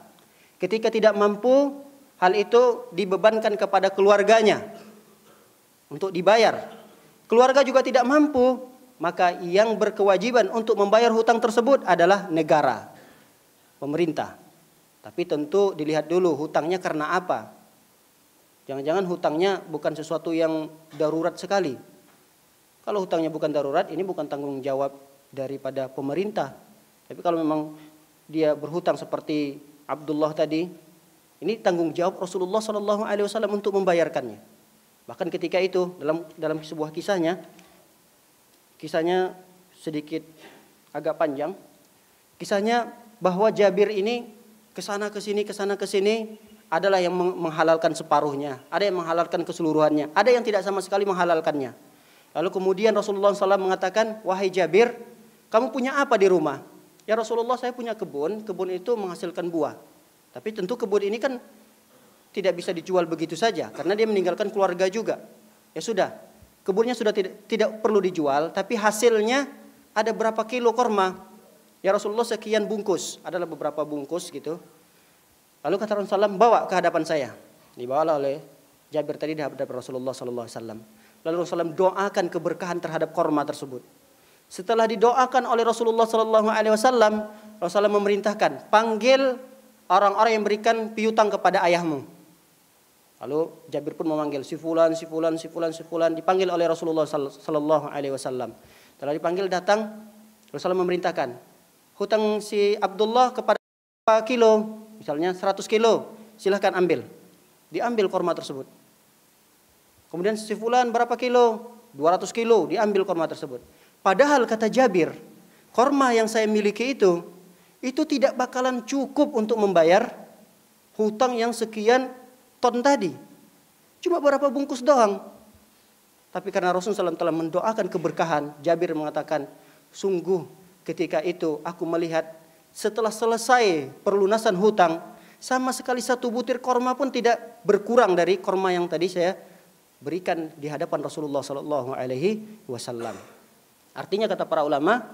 Ketika tidak mampu, hal itu dibebankan kepada keluarganya untuk dibayar. Keluarga juga tidak mampu, maka yang berkewajiban untuk membayar hutang tersebut adalah negara, pemerintah. Tapi tentu dilihat dulu hutangnya karena apa. Jangan-jangan hutangnya bukan sesuatu yang darurat sekali. Kalau hutangnya bukan darurat, ini bukan tanggung jawab daripada pemerintah. Tapi kalau memang dia berhutang seperti Abdullah tadi, ini tanggung jawab Rasulullah SAW untuk membayarkannya. Bahkan ketika itu dalam sebuah kisahnya sedikit agak panjang. Kisahnya bahwa Jabir ini kesana ke sini adalah yang menghalalkan separuhnya, ada yang menghalalkan keseluruhannya, ada yang tidak sama sekali menghalalkannya. Lalu kemudian Rasulullah SAW mengatakan, wahai Jabir, kamu punya apa di rumah? Ya Rasulullah, saya punya kebun itu menghasilkan buah. Tapi tentu kebun ini kan tidak bisa dijual begitu saja karena dia meninggalkan keluarga juga. Ya sudah, kebunnya sudah tidak perlu dijual, tapi hasilnya ada berapa kilo korma? Ya Rasulullah, sekian bungkus, adalah beberapa bungkus gitu. Lalu kata Rasulullah SAW, bawa ke hadapan saya. Dibawa oleh Jabir tadi di hadapan Rasulullah SAW. Lalu Rasulullah SAW doakan keberkahan terhadap korma tersebut. Setelah didoakan oleh Rasulullah SAW, Rasulullah memerintahkan, panggil orang-orang yang berikan piutang kepada ayahmu. Lalu Jabir pun memanggil si fulan, dipanggil oleh Rasulullah SAW. Setelah dipanggil datang, Rasulullah memerintahkan, hutang si Abdullah kepada berapa kilo, misalnya 100 kilo, silahkan ambil. Diambil korma tersebut. Kemudian si fulan berapa kilo, 200 kilo, diambil korma tersebut. Padahal kata Jabir, korma yang saya miliki itu tidak bakalan cukup untuk membayar hutang yang sekian ton tadi. Cuma berapa bungkus doang. Tapi karena Rasulullah SAW telah mendoakan keberkahan, Jabir mengatakan, sungguh ketika itu aku melihat setelah selesai perlunasan hutang, sama sekali satu butir korma pun tidak berkurang dari korma yang tadi saya berikan di hadapan Rasulullah SAW. Artinya kata para ulama,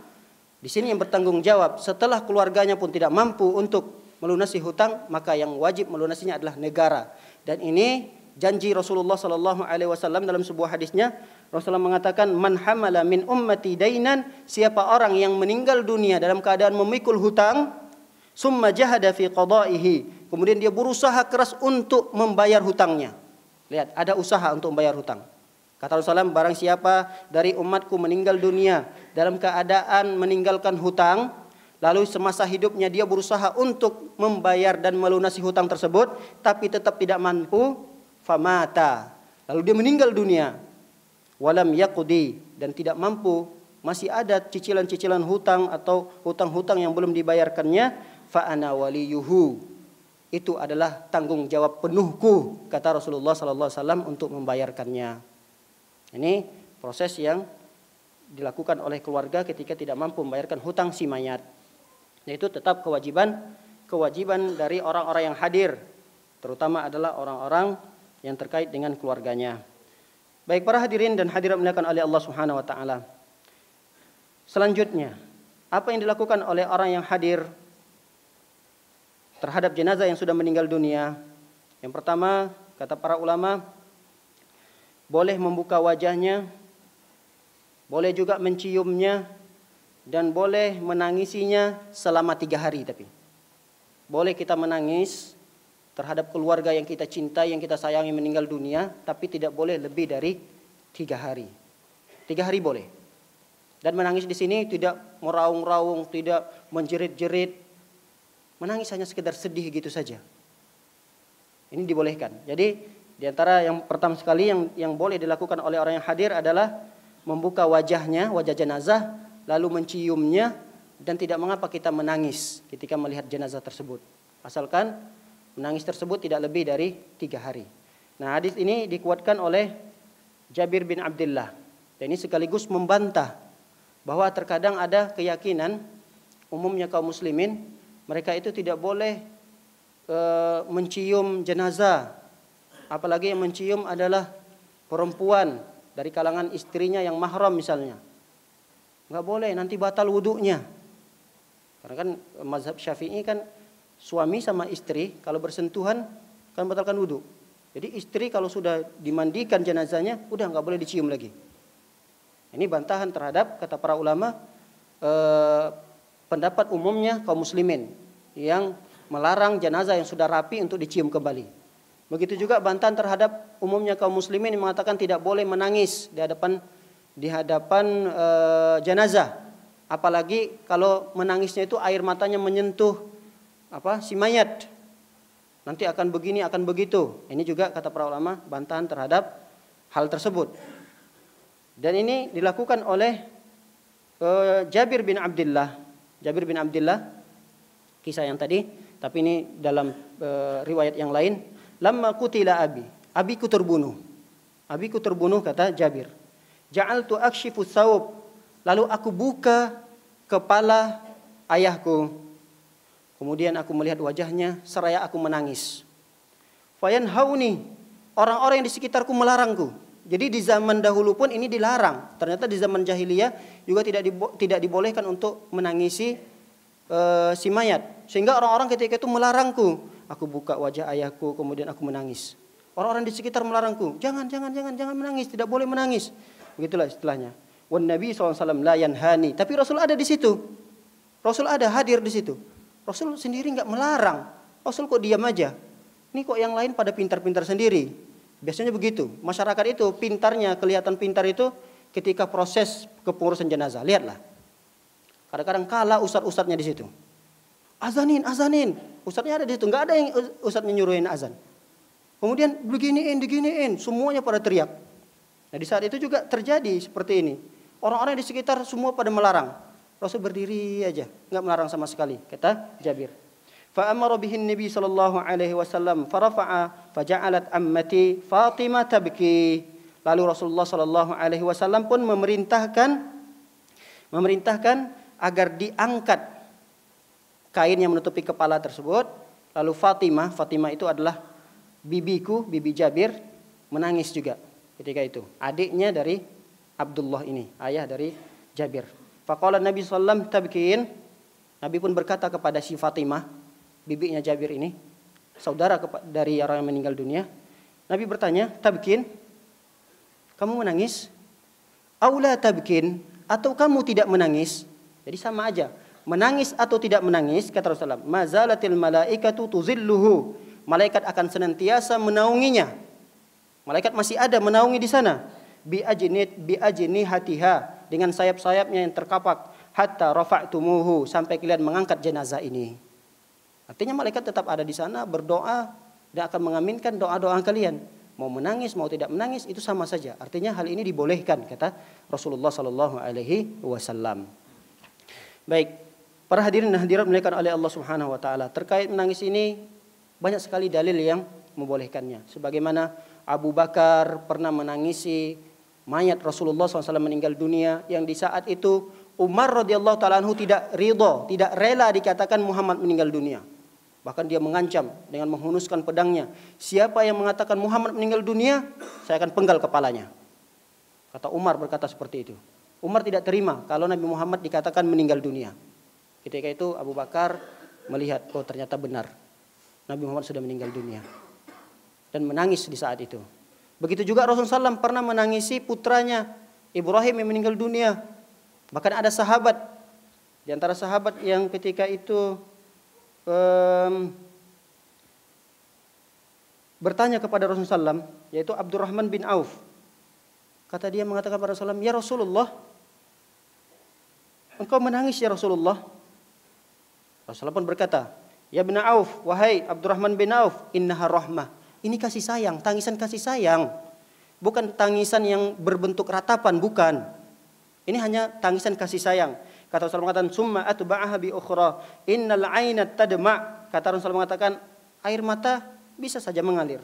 di sini yang bertanggung jawab setelah keluarganya pun tidak mampu untuk melunasi hutang, maka yang wajib melunasinya adalah negara. Dan ini janji Rasulullah SAW dalam sebuah hadisnya. Rasulullah mengatakan, man hamala min ummati dainan, siapa orang yang meninggal dunia dalam keadaan memikul hutang, summa jahada fi qada'ihi, kemudian dia berusaha keras untuk membayar hutangnya. Lihat, ada usaha untuk membayar hutang. Kata Rasulullah, barang siapa dari umatku meninggal dunia dalam keadaan meninggalkan hutang, lalu semasa hidupnya dia berusaha untuk membayar dan melunasi hutang tersebut, tapi tetap tidak mampu, famata, lalu dia meninggal dunia, walam yaqdi, dan tidak mampu, masih ada cicilan-cicilan hutang atau hutang-hutang yang belum dibayarkannya, fa ana waliyuhu, itu adalah tanggung jawab penuhku, kata Rasulullah SAW, untuk membayarkannya. Ini proses yang dilakukan oleh keluarga ketika tidak mampu membayarkan hutang si mayat. Yaitu tetap kewajiban dari orang-orang yang hadir, terutama adalah orang-orang yang terkait dengan keluarganya. Baik para hadirin dan hadirat dimuliakan oleh Allah Subhanahu wa taala. Selanjutnya, apa yang dilakukan oleh orang yang hadir terhadap jenazah yang sudah meninggal dunia? Yang pertama, kata para ulama, boleh membuka wajahnya, boleh juga menciumnya, dan boleh menangisinya selama 3 hari. Tapi boleh kita menangis terhadap keluarga yang kita cintai, yang kita sayangi meninggal dunia, tapi tidak boleh lebih dari 3 hari. 3 hari boleh. Dan menangis di sini tidak meraung-raung, tidak menjerit-jerit. Menangis hanya sekedar sedih gitu saja. Ini dibolehkan. Jadi di antara yang pertama sekali yang boleh dilakukan oleh orang yang hadir adalah membuka wajahnya, wajah jenazah, lalu menciumnya, dan tidak mengapa kita menangis ketika melihat jenazah tersebut. Asalkan menangis tersebut tidak lebih dari 3 hari. Nah, hadis ini dikuatkan oleh Jabir bin Abdullah. Dan ini sekaligus membantah bahwa terkadang ada keyakinan umumnya kaum muslimin, mereka itu tidak boleh mencium jenazah. Apalagi yang mencium adalah perempuan dari kalangan istrinya yang mahram misalnya. Enggak boleh, nanti batal wudunya. Karena kan mazhab Syafi'i kan suami sama istri kalau bersentuhan kan batalkan wudu. Jadi istri kalau sudah dimandikan jenazahnya udah enggak boleh dicium lagi. Ini bantahan terhadap kata para ulama pendapat umumnya kaum muslimin yang melarang jenazah yang sudah rapi untuk dicium kembali. Begitu juga bantahan terhadap umumnya kaum muslimin yang mengatakan tidak boleh menangis di hadapan jenazah. Apalagi kalau menangisnya itu air matanya menyentuh si mayat. Nanti akan begini, akan begitu. Ini juga kata para ulama bantahan terhadap hal tersebut. Dan ini dilakukan oleh Jabir bin Abdullah. Jabir bin Abdullah, kisah yang tadi, tapi ini dalam riwayat yang lain. Lamma qutila abiku terbunuh. Abiku terbunuh, kata Jabir. Ja'altu akshifu thawb, lalu aku buka kepala ayahku. Kemudian aku melihat wajahnya seraya aku menangis. Fayanhauni, orang-orang yang di sekitarku melarangku. Jadi di zaman dahulu pun ini dilarang. Ternyata di zaman jahiliyah juga tidak dibolehkan untuk menangisi si mayat. Sehingga orang-orang ketika itu melarangku. Aku buka wajah ayahku kemudian aku menangis. Orang-orang di sekitar melarangku. Jangan menangis, tidak boleh menangis. Begitulah istilahnya. Wan Nabi SAW la yanhani. Tapi Rasul ada di situ. Rasul ada hadir di situ. Rasul sendiri nggak melarang. Rasul kok diam aja. Ini kok yang lain pada pintar-pintar sendiri. Biasanya begitu. Masyarakat itu pintarnya, kelihatan pintar itu ketika proses kepengurusan jenazah. Lihatlah. Kadang-kadang kalah ustadz-ustadznya di situ. Azanin. Ustadznya ada di situ. Nggak ada yang ustadznya nyuruhin azan. Kemudian diginiin. Semuanya pada teriak. Nah di saat itu juga terjadi seperti ini. Orang-orang di sekitar semua pada melarang. Rasul berdiri aja. Nggak melarang sama sekali. Kata Jabir. Fa'amara bihin Nabi sallallahu alaihi wasallam farafa'a faja'alat ammati Fatimah tabki. Lalu Rasulullah sallallahu alaihi wasallam pun memerintahkan agar diangkat kain yang menutupi kepala tersebut. Lalu Fatimah itu adalah bibi Jabir, menangis juga ketika itu. Adiknya dari Abdullah ini, ayah dari Jabir. Faqala Nabi sallallahu alaihi wasallam tabkiin. Nabi pun berkata kepada si Fatimah, bibinya Jabir ini, saudara dari orang yang meninggal dunia. Nabi bertanya, tabkin, kamu menangis? Aula tabkin, atau kamu tidak menangis? Jadi sama aja, menangis atau tidak menangis, kata Rasulullah. Mazalatil malaikatu tuzilluhu, malaikat akan senantiasa menaunginya. Malaikat masih ada menaungi di sana. Bi ajni hatiha, dengan sayap-sayapnya yang terkapak. Hatta rafa'tumuhu, sampai kalian mengangkat jenazah ini. Artinya malaikat tetap ada di sana berdoa dan akan mengaminkan doa-doa kalian. Mau menangis, mau tidak menangis itu sama saja. Artinya hal ini dibolehkan kata Rasulullah sallallahu alaihi wasallam. Baik, para hadirin dan hadirat dimuliakan oleh Allah Subhanahu wa taala. Terkait menangis ini banyak sekali dalil yang membolehkannya. Sebagaimana Abu Bakar pernah menangisi mayat Rasulullah SAW meninggal dunia, yang di saat itu Umar radhiyallahu taala anhu tidak ridho, tidak rela dikatakan Muhammad meninggal dunia. Bahkan dia mengancam dengan menghunuskan pedangnya. Siapa yang mengatakan Muhammad meninggal dunia, saya akan penggal kepalanya. Kata Umar berkata seperti itu. Umar tidak terima kalau Nabi Muhammad dikatakan meninggal dunia. Ketika itu Abu Bakar melihat, oh ternyata benar. Nabi Muhammad sudah meninggal dunia. Dan menangis di saat itu. Begitu juga Rasulullah SAW pernah menangisi putranya Ibrahim yang meninggal dunia. Bahkan ada sahabat, di antara sahabat yang ketika itu bertanya kepada Rasulullah SAW, yaitu Abdurrahman bin Auf. Kata dia mengatakan kepada Rasulullah, ya Rasulullah, engkau menangis ya Rasulullah. Rasulullah pun berkata, ya bin Auf, wahai Abdurrahman bin Auf, innaha rahmah. Ini kasih sayang, tangisan kasih sayang. Bukan tangisan yang berbentuk ratapan, bukan. Ini hanya tangisan kasih sayang. Kata Rasulullah mengatakan, summa atba'aha bi ukhra, innal 'aina tadma'. Kata Rasulullah mengatakan, air mata bisa saja mengalir.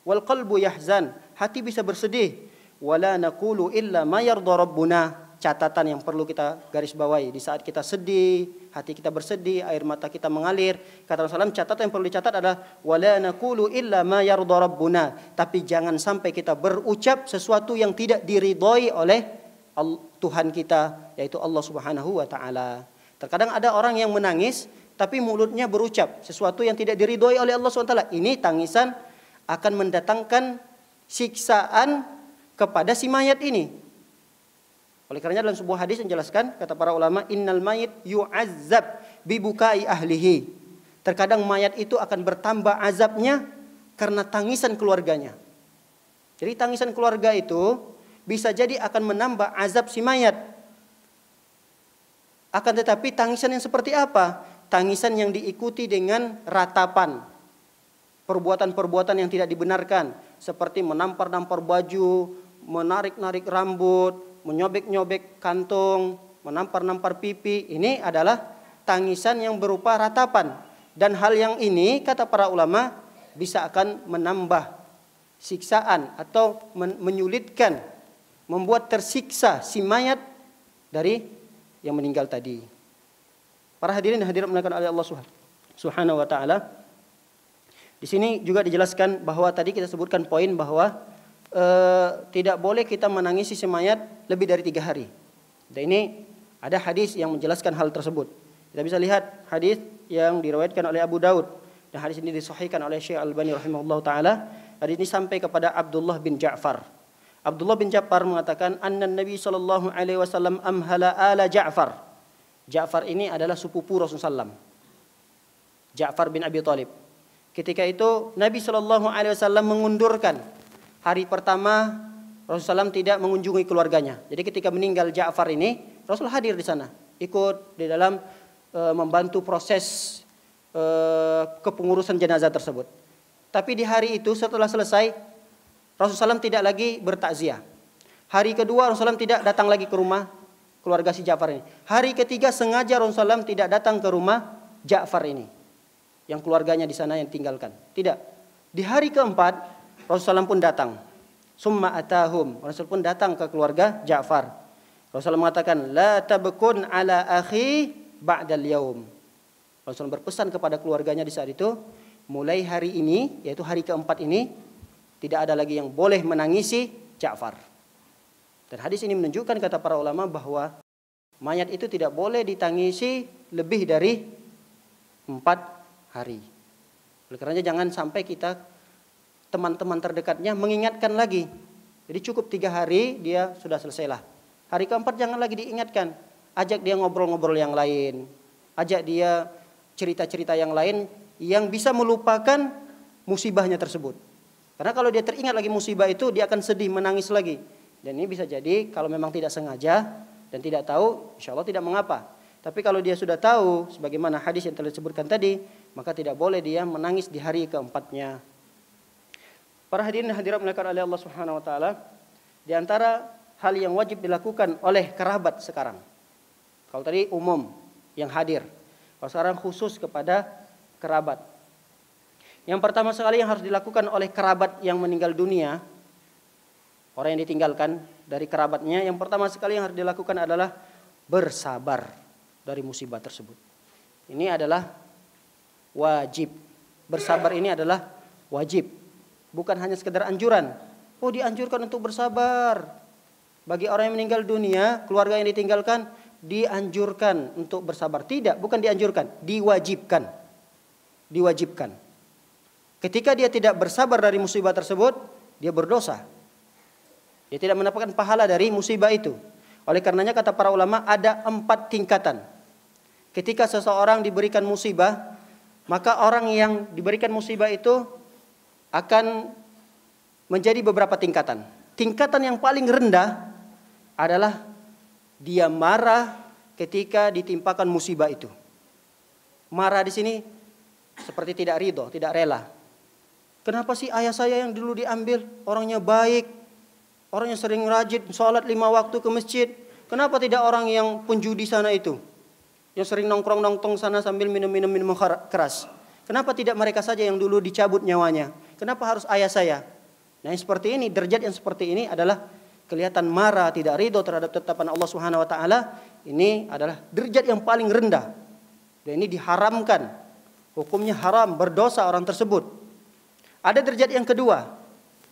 Wal qalbu yahzan, hati bisa bersedih. Wala naqulu illa ma yarda rabbuna. Catatan yang perlu kita garis bawahi, di saat kita sedih, hati kita bersedih, air mata kita mengalir. Kata Rasulullah, catatan yang perlu dicatat adalah wala naqulu illa ma yarda rabbuna. Tapi jangan sampai kita berucap sesuatu yang tidak diridhoi oleh Tuhan kita, yaitu Allah Subhanahu wa taala. Terkadang ada orang yang menangis tapi mulutnya berucap sesuatu yang tidak diridhoi oleh Allah Subhanahu wa taala. Ini tangisan akan mendatangkan siksaan kepada si mayat ini. Oleh karenanya dalam sebuah hadis menjelaskan, kata para ulama, innal mayit yu'azzab bibukai ahlihi. Terkadang mayat itu akan bertambah azabnya karena tangisan keluarganya. Jadi tangisan keluarga itu bisa jadi akan menambah azab si mayat. Akan tetapi tangisan yang seperti apa? Tangisan yang diikuti dengan ratapan. Perbuatan-perbuatan yang tidak dibenarkan. Seperti menampar-nampar baju, menarik-narik rambut, menyobek-nyobek kantung, menampar-nampar pipi. Ini adalah tangisan yang berupa ratapan. Dan hal yang ini, kata para ulama, bisa akan menambah siksaan atau menyulitkan, membuat tersiksa si mayat dari yang meninggal tadi. Para hadirin dan hadirat dimuliakan oleh Allah Subhanahu wa taala. Di sini juga dijelaskan bahwa tadi kita sebutkan poin bahwa tidak boleh kita menangisi si mayat lebih dari 3 hari. Dan ini ada hadis yang menjelaskan hal tersebut. Kita bisa lihat hadis yang diriwayatkan oleh Abu Daud dan hadis ini disahihkan oleh Syekh Al-Albani rahimahullah taala. Hadis ini sampai kepada Abdullah bin Ja'far. Abdullah bin Ja'far mengatakan anna Nabi sallallahu alaihi wasallam amhala ala Ja'far. Ja'far ini adalah sepupu Rasulullah SAW. Ja'far bin Abi Thalib. Ketika itu Nabi SAW mengundurkan hari pertama Rasulullah SAW tidak mengunjungi keluarganya. Jadi ketika meninggal Ja'far ini, Rasul hadir di sana, ikut di dalam membantu proses kepengurusan jenazah tersebut. Tapi di hari itu setelah selesai, Rasulullah SAW tidak lagi bertakziah. Hari kedua Rasulullah SAW tidak datang lagi ke rumah keluarga si Ja'far ini. Hari ketiga sengaja Rasulullah SAW tidak datang ke rumah Ja'far ini, yang keluarganya di sana yang tinggalkan. Tidak. Di hari keempat Rasulullah pun datang. Summa atahum. Rasul pun datang ke keluarga Ja'far. Rasulullah mengatakan la tabkun ala akhi ba'dal yaum. Rasulullah berpesan kepada keluarganya di saat itu, mulai hari ini, yaitu hari keempat ini, tidak ada lagi yang boleh menangisi Ja'far. Dan hadis ini menunjukkan kata para ulama bahwa mayat itu tidak boleh ditangisi lebih dari 4 hari. Oleh karenanya jangan sampai kita teman-teman terdekatnya mengingatkan lagi. Jadi cukup 3 hari dia sudah selesailah. Hari keempat jangan lagi diingatkan. Ajak dia ngobrol-ngobrol yang lain. Ajak dia cerita-cerita yang lain yang bisa melupakan musibahnya tersebut. Karena kalau dia teringat lagi musibah itu, dia akan sedih, menangis lagi. Dan ini bisa jadi kalau memang tidak sengaja dan tidak tahu, insya Allah tidak mengapa. Tapi kalau dia sudah tahu, sebagaimana hadis yang telah disebutkan tadi, maka tidak boleh dia menangis di hari keempatnya. Para hadirin dan hadirat dimuliakan oleh Allah Subhanahu wa taala, di antara hal yang wajib dilakukan oleh kerabat sekarang. Kalau tadi umum yang hadir, kalau sekarang khusus kepada kerabat. Yang pertama sekali yang harus dilakukan oleh kerabat yang meninggal dunia, orang yang ditinggalkan dari kerabatnya, yang pertama sekali yang harus dilakukan adalah bersabar dari musibah tersebut. Ini adalah wajib. Bersabar ini adalah wajib. Bukan hanya sekedar anjuran. Oh, dianjurkan untuk bersabar. Bagi orang yang meninggal dunia, keluarga yang ditinggalkan, dianjurkan untuk bersabar. Tidak, bukan dianjurkan, diwajibkan. Diwajibkan. Ketika dia tidak bersabar dari musibah tersebut, dia berdosa. Dia tidak mendapatkan pahala dari musibah itu. Oleh karenanya kata para ulama ada 4 tingkatan. Ketika seseorang diberikan musibah, maka orang yang diberikan musibah itu akan menjadi beberapa tingkatan. Tingkatan yang paling rendah adalah dia marah ketika ditimpakan musibah itu. Marah di sini seperti tidak ridho, tidak rela. Kenapa sih ayah saya yang dulu diambil, orangnya baik, orangnya sering rajin sholat 5 waktu ke masjid. Kenapa tidak orang yang penjudi sana itu, yang sering nongkrong-nongkrong sana sambil minum keras? Kenapa tidak mereka saja yang dulu dicabut nyawanya? Kenapa harus ayah saya? Nah, yang seperti ini, derajat yang seperti ini adalah kelihatan marah, tidak ridho terhadap ketetapan Allah Subhanahu wa taala. Ini adalah derajat yang paling rendah. Dan ini diharamkan. Hukumnya haram, berdosa orang tersebut. Ada derajat yang kedua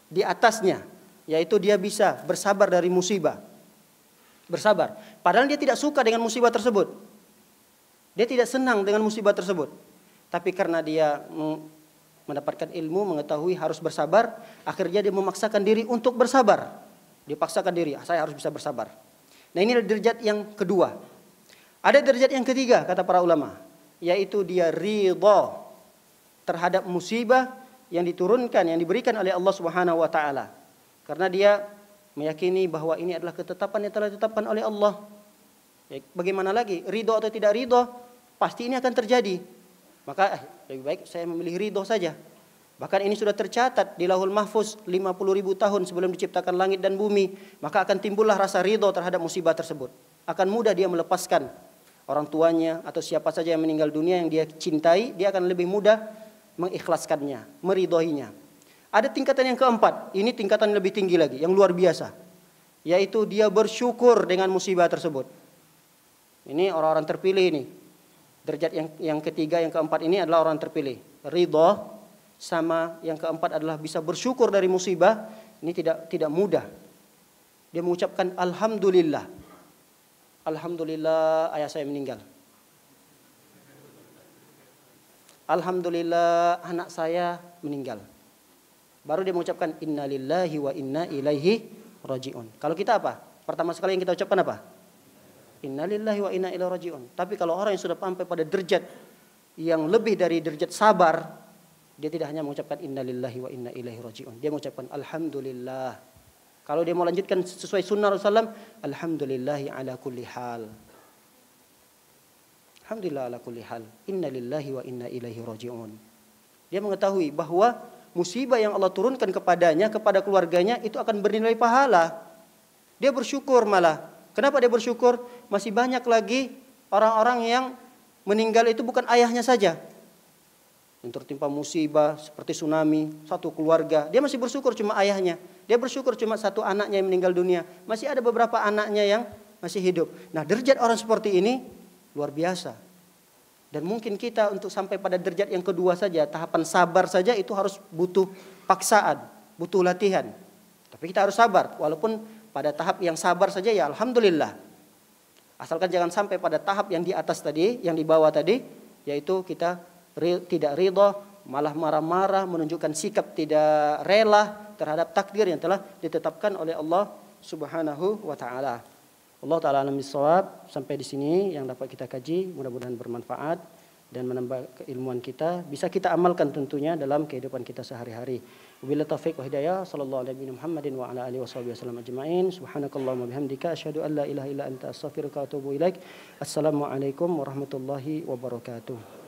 di atasnya, yaitu dia bisa bersabar dari musibah. Bersabar. Padahal dia tidak suka dengan musibah tersebut. Dia tidak senang dengan musibah tersebut. Tapi karena dia mendapatkan ilmu, mengetahui harus bersabar, akhirnya dia memaksakan diri untuk bersabar. Dia paksakan diri, saya harus bisa bersabar. Nah, ini adalah derajat yang kedua. Ada derajat yang ketiga kata para ulama, yaitu dia ridha terhadap musibah yang diturunkan, yang diberikan oleh Allah Subhanahu wa taala. Karena dia meyakini bahwa ini adalah ketetapan yang telah ditetapkan oleh Allah. Ya, bagaimana lagi? Ridho atau tidak ridho, pasti ini akan terjadi. Maka lebih baik saya memilih ridho saja. Bahkan ini sudah tercatat di Lauhul Mahfuz 50.000 tahun sebelum diciptakan langit dan bumi. Maka akan timbullah rasa ridho terhadap musibah tersebut. Akan mudah dia melepaskan orang tuanya atau siapa saja yang meninggal dunia yang dia cintai. Dia akan lebih mudah mengikhlaskannya, meridhoinya. Ada tingkatan yang keempat. Ini tingkatan yang lebih tinggi lagi, yang luar biasa. Yaitu dia bersyukur dengan musibah tersebut. Ini orang-orang terpilih ini. Derajat yang ketiga, yang keempat ini adalah orang terpilih. Ridho Sama yang keempat adalah bisa bersyukur dari musibah. Ini tidak mudah. Dia mengucapkan alhamdulillah. Alhamdulillah ayah saya meninggal. Alhamdulillah anak saya meninggal. Baru dia mengucapkan innalillahi wa inna ilaihi rajiun. Kalau kita apa? Pertama sekali yang kita ucapkan apa? Innalillahi wa inna ilaihi rajiun. Tapi kalau orang yang sudah sampai pada derajat yang lebih dari derajat sabar, dia tidak hanya mengucapkan innalillahi wa inna ilaihi rajiun. Dia mengucapkan alhamdulillah. Kalau dia mau lanjutkan sesuai sunnah Rasulullah, alhamdulillahi ala kulli hal. Alhamdulillah ala kulli hal. Innalillahi wa inna ilaihi rajiun. Dia mengetahui bahwa musibah yang Allah turunkan kepadanya, kepada keluarganya itu akan bernilai pahala. Dia bersyukur malah. Kenapa dia bersyukur? Masih banyak lagi orang-orang yang meninggal itu bukan ayahnya saja. Yang tertimpa musibah seperti tsunami, satu keluarga. Dia masih bersyukur cuma ayahnya. Dia bersyukur cuma satu anaknya yang meninggal dunia. Masih ada beberapa anaknya yang masih hidup. Nah, derajat orang seperti ini luar biasa. Dan mungkin kita untuk sampai pada derajat yang kedua saja, tahapan sabar saja itu harus butuh paksaan, butuh latihan. Tapi kita harus sabar, walaupun pada tahap yang sabar saja ya alhamdulillah. Asalkan jangan sampai pada tahap yang di atas tadi, yang di bawah tadi, yaitu kita tidak ridha, malah marah-marah, menunjukkan sikap tidak rela terhadap takdir yang telah ditetapkan oleh Allah Subhanahu wa taala. Allah taala alam bisawab. Sampai di sini yang dapat kita kaji, mudah-mudahan bermanfaat dan menambah keilmuan kita, bisa kita amalkan tentunya dalam kehidupan kita sehari-hari. Wabillahi taufiq wa hidayah. Sallallahu alaihi Muhammadin wa ala alihi wasallam ajma'in. Subhanakallahumma bihamdika asyhadu an la ilaha illa anta astaghfiruka wa atubu ilaik. Assalamualaikum warahmatullahi wabarakatuh.